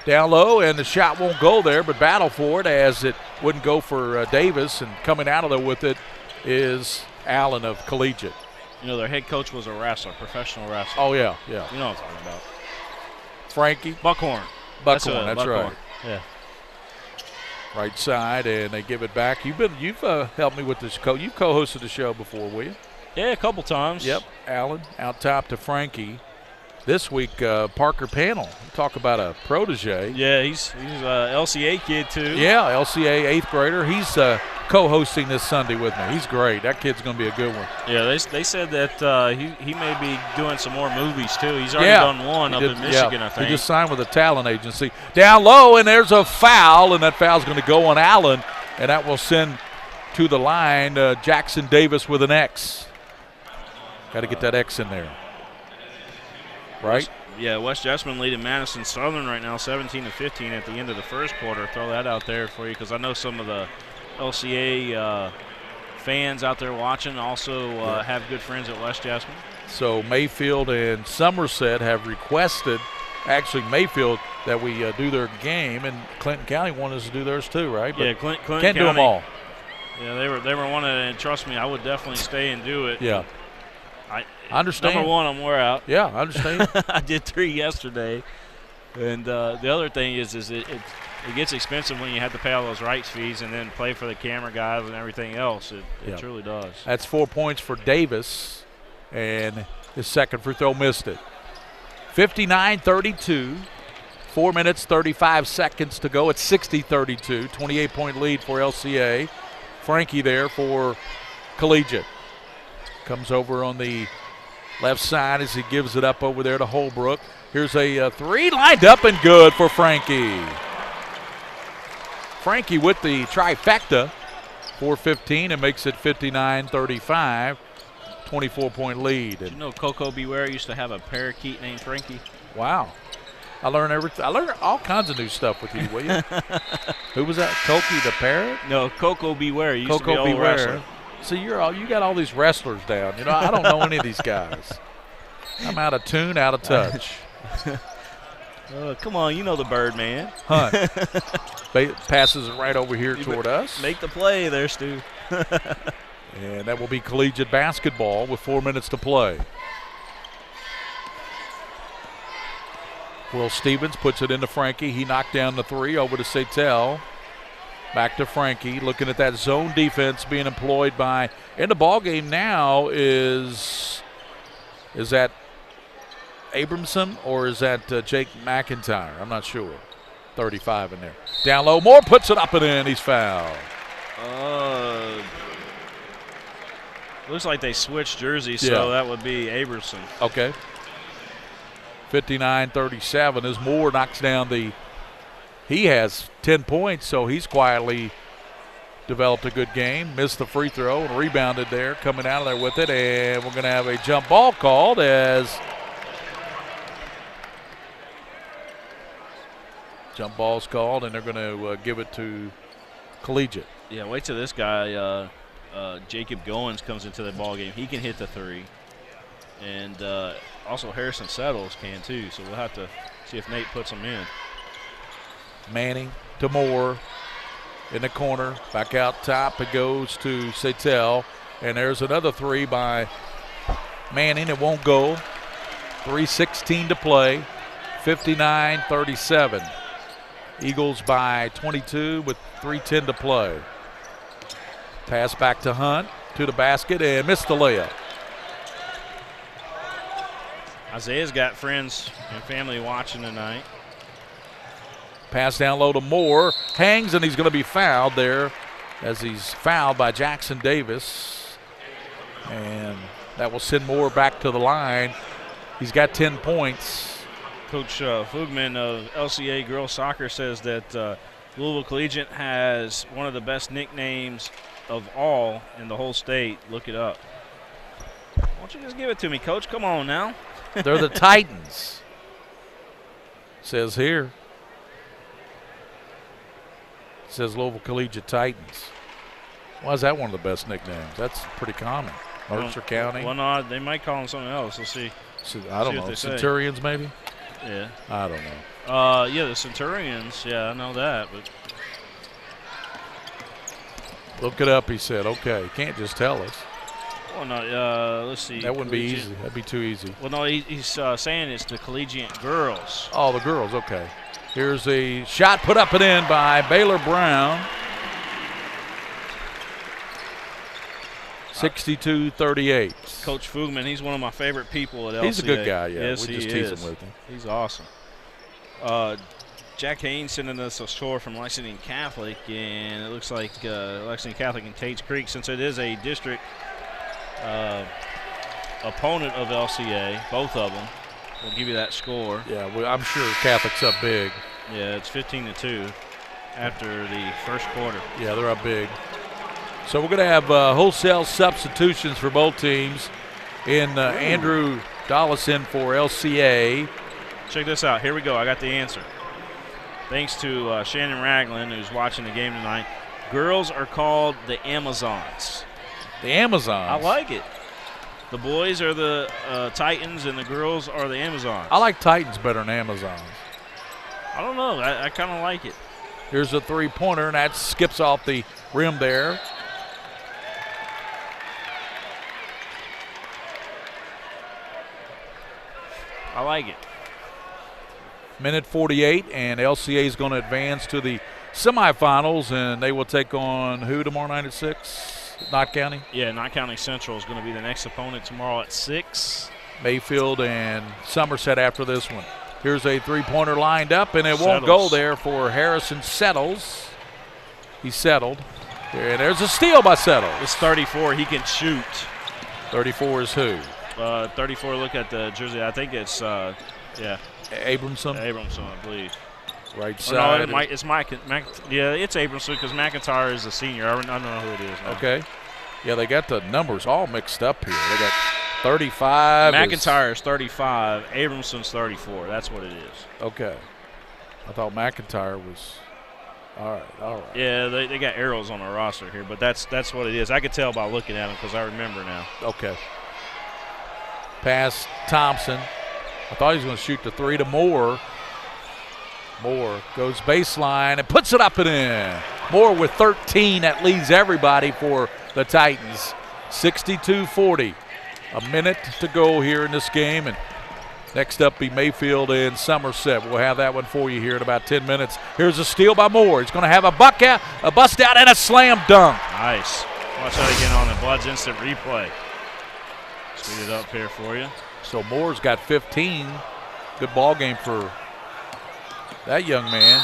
Down low, and the shot won't go there, but battle for it as it wouldn't go for Davis, and coming out of there with it is Allen of Collegiate. Their head coach was a wrestler, professional wrestler. Oh, yeah. You know what I'm talking about. Frankie? Buckhorn. That's Buckhorn. right. Yeah. Right side, and they give it back. You've helped me with this. You've co-hosted the show before, will you? Yeah, a couple times. Yep. Allen out top to Frankie. This week, Parker Panel. Talk about a protege. Yeah, he's a LCA kid too. Yeah, LCA 8th grader. He's co-hosting this Sunday with me. He's great. That kid's going to be a good one. Yeah, they said that he may be doing some more movies too. He's already done one up in Michigan, I think. He just signed with a talent agency. Down low, and there's a foul, and that foul's going to go on Allen, and that will send to the line Jackson Davis with an X. Got to get that X in there. Right? West Jessamine leading Madison Southern right now 17-15 at the end of the first quarter. Throw that out there for you because I know some of the LCA fans out there watching also have good friends at West Jessamine. So Mayfield and Somerset have requested, actually Mayfield, that we do their game, and Clinton County wanted us to do theirs too, right? But Clinton can't County, do them all. Yeah, they were wanting, and trust me, I would definitely stay and do it. Yeah. I understand. Number one, I'm wore out. Yeah, I understand. I did 3 yesterday. And the other thing is it gets expensive when you have to pay all those rights fees and then pay for the camera guys and everything else. It truly does. That's 4 points for Davis, and his second free throw missed it. 59-32, 4 minutes, 35 seconds to go. It's 60-32, 28-point lead for LCA. Frankie there for Collegiate. Comes over on the left side as he gives it up over there to Holbrook. Here's a three lined up and good for Frankie. Frankie with the trifecta, 4:15, and makes it 59-35, 24-point lead. Did you know Coco Beware used to have a parakeet named Frankie? Wow. I learned everything. I learned all kinds of new stuff with you, will you? Who was that? Koki the parrot? No, Coco Beware. Used Coco to be old Beware. wrestler. So you got all these wrestlers down. You know, I don't know any of these guys. I'm out of tune, out of touch. Come on, you know the bird, man. Hunt passes it right over here toward us. Make the play there, Stu. And that will be Collegiate basketball with 4 minutes to play. Will Stevens puts it into Frankie. He knocked down the three over to Satel. Back to Frankie, looking at that zone defense being employed by, in the ball game now is that Abramson or is that Jake McIntyre? I'm not sure. 35 in there. Down low, Moore puts it up and in. He's fouled. Looks like they switched jerseys, so that would be Abramson. Okay. 59-37 as Moore knocks down he has 10 points, so he's quietly developed a good game. Missed the free throw and rebounded there, coming out of there with it. And we're going to have a jump ball called as jump ball's called, and they're going to give it to Collegiate. Yeah, wait till this guy, Jacob Goins, comes into the ball game. He can hit the three. And also Harrison Settles can too, so we'll have to see if Nate puts them in. Manning to Moore in the corner. Back out top, it goes to Satel. And there's another three by Manning. It won't go. 3:16 to play. 59-37. Eagles by 22 with 3:10 to play. Pass back to Hunt to the basket and missed the layup. Isaiah's got friends and family watching tonight. Pass down low to Moore. Hangs, and he's going to be fouled there as he's fouled by Jackson Davis. And that will send Moore back to the line. He's got 10 points. Coach Fugman of LCA Girls Soccer says that Louisville Collegiate has one of the best nicknames of all in the whole state. Look it up. Why don't you just give it to me, Coach? Come on now. They're the Titans. Says here. Says Louisville Collegiate Titans. Why is that one of the best nicknames? That's pretty common. Mercer County. Well, no, they might call them something else. We'll see. So, I don't know. Centurions, maybe? Yeah. I don't know. Yeah, the Centurions. Yeah, I know that. But look it up, he said. Okay, can't just tell us. Well, no, let's see. That wouldn't be easy. That'd be too easy. Well, no, he's saying it's the collegiate girls. Oh, the girls, okay. Here's a shot put up and in by Baylor Brown. 62-38. Coach Fugman, he's one of my favorite people at LCA. He's a good guy, yeah. Yes, we just tease him with him. He's awesome. Jack Haynes sending us a score from Lexington Catholic, and it looks like Lexington Catholic and Tates Creek, since it is a district opponent of LCA, both of them, will give you that score. Yeah, well, I'm sure Catholic's up big. Yeah, it's 15-2 after the first quarter. Yeah, they're up big. So we're going to have wholesale substitutions for both teams. In Andrew Dollison for LCA. Check this out. Here we go. I got the answer. Thanks to Shannon Ragland, who's watching the game tonight. Girls are called the Amazons. The Amazons? I like it. The boys are the Titans, and the girls are the Amazons. I like Titans better than Amazons. I don't know. I kind of like it. Here's a three-pointer, and that skips off the rim there. I like it. Minute 48, and LCA is going to advance to the semifinals, and they will take on who tomorrow night at 6? Knott County? Yeah, Knott County Central is going to be the next opponent tomorrow at 6. Mayfield and Somerset after this one. Here's a three-pointer lined up, and it won't go there for Harrison Settles. He settled. And there's a steal by Settles. It's 34. He can shoot. 34 is who? 34, look at the jersey. I think it's, yeah. Abramson? Abramson, I believe. Right side. No, it's Mike. Yeah, it's Abramson because McIntyre is a senior. I don't know who it is now. Okay. Yeah, they got the numbers all mixed up here. They got 35. McIntyre is 35. Abramson's 34. That's what it is. Okay. I thought McIntyre was. All right. Yeah, they got arrows on the roster here, but that's what it is. I could tell by looking at them because I remember now. Okay. Pass Thompson. I thought he was going to shoot the three to Moore. Moore goes baseline and puts it up and in. Moore with 13. That leads everybody for the Titans. 62-40. A minute to go here in this game. And next up be Mayfield and Somerset. We'll have that one for you here in about 10 minutes. Here's a steal by Moore. He's going to have a bust out, and a slam dunk. Nice. Watch that again on the Bloods instant replay. Speed it up here for you. So Moore's got 15. Good ball game for that young man,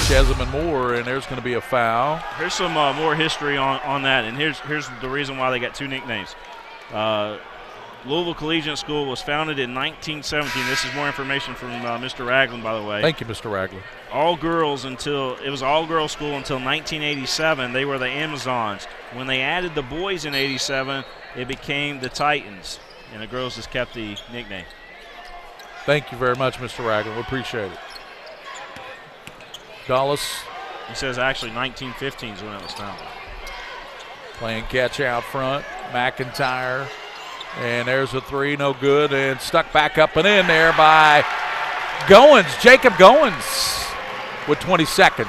Chesum and Moore, and there's going to be a foul. Here's some more history on that, and here's the reason why they got two nicknames. Louisville Collegiate School was founded in 1917. This is more information from Mr. Ragland, by the way. Thank you, Mr. Ragland. All girls it was all girls school until 1987. They were the Amazons. When they added the boys in 87, it became the Titans, and the girls just kept the nickname. Thank you very much, Mr. Ragland. We appreciate it. Dulles. He says actually 1915 is when it was founded. Playing catch out front. McIntyre. And there's a three, no good, and stuck back up and in there by Goins, Jacob Goins with 20 seconds.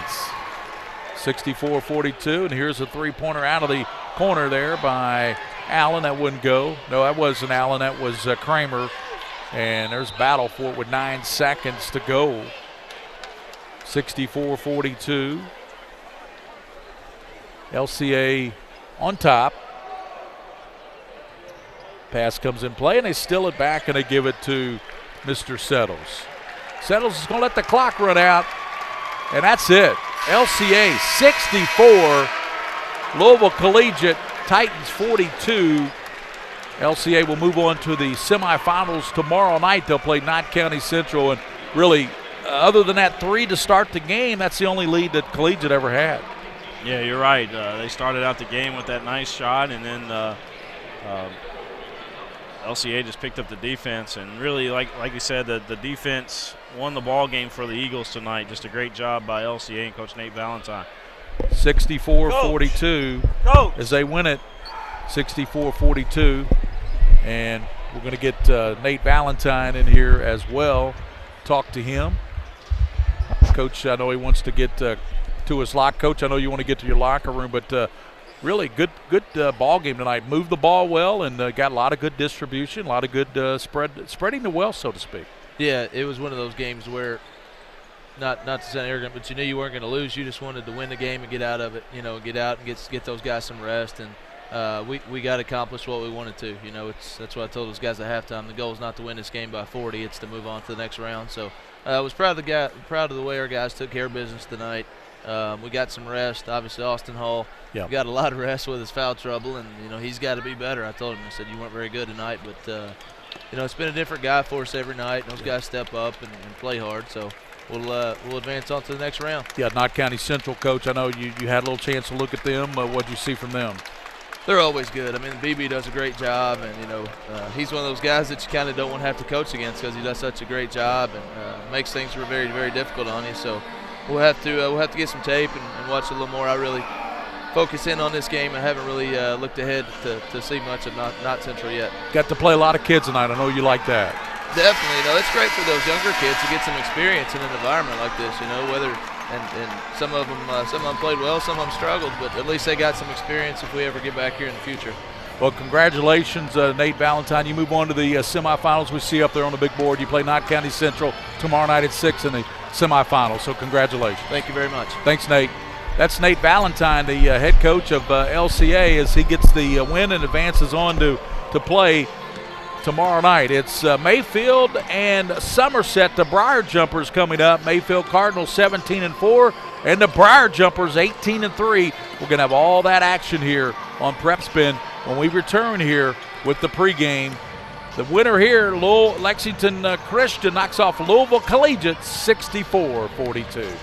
64-42, and here's a three-pointer out of the corner there by Allen. That wouldn't go. No, that wasn't Allen. That was Kramer. And there's battle for it with 9 seconds to go. 64-42. LCA on top. Pass comes in play, and they steal it back, and they give it to Mr. Settles. Settles is going to let the clock run out, and that's it. LCA 64, Louisville Collegiate Titans 42. LCA will move on to the semifinals tomorrow night. They'll play Knott County Central, and really, other than that three to start the game, that's the only lead that Collegiate ever had. Yeah, you're right. They started out the game with that nice shot, and then LCA just picked up the defense, and really, like you said, the defense won the ball game for the Eagles tonight. Just a great job by LCA and Coach Nate Valentine. 64-42 as they win it, 64-42. And we're going to get Nate Valentine in here as well, talk to him. Coach, I know he wants to get to his locker. Coach, I know you want to get to your locker room, but really good ball game tonight. Moved the ball well and got a lot of good distribution, a lot of good spreading the well, so to speak. Yeah, it was one of those games where, not to sound arrogant, but you knew you weren't going to lose. You just wanted to win the game and get out of it. Get out and get those guys some rest. And we got accomplished what we wanted to. That's what I told those guys at halftime. The goal is not to win this game by 40. It's to move on to the next round. So I was proud of the way our guys took care of business tonight. We got some rest. Obviously, Austin Hall got a lot of rest with his foul trouble, and he's got to be better. I told him, I said, you weren't very good tonight, but it's been a different guy for us every night. And those guys step up and play hard. So we'll advance on to the next round. Yeah, Knott County Central, Coach. I know you had a little chance to look at them. What did you see from them? They're always good. I mean, BB does a great job, and he's one of those guys that you kind of don't want to have to coach against because he does such a great job and makes things very, very difficult on you. So we'll have to get some tape and watch a little more. I really focus in on this game. I haven't really looked ahead to see much of Knott Central yet. Got to play a lot of kids tonight. I know you like that. Definitely. It's great for those younger kids to get some experience in an environment like this. Whether and some of them played well, some of them struggled, but at least they got some experience if we ever get back here in the future. Well, congratulations, Nate Valentine. You move on to the semifinals. We see up there on the big board. You play Knott County Central tomorrow night at 6 in the semifinals. So congratulations. Thank you very much. Thanks, Nate. That's Nate Valentine, the head coach of LCA, as he gets the win and advances on to play tomorrow night. It's Mayfield and Somerset, the Briar Jumpers, coming up. Mayfield Cardinals 17-4, and the Briar Jumpers 18-3. We're going to have all that action here on PrepSpin when we return here with the pregame. The winner here, Lexington Christian, knocks off Louisville Collegiate 64-42.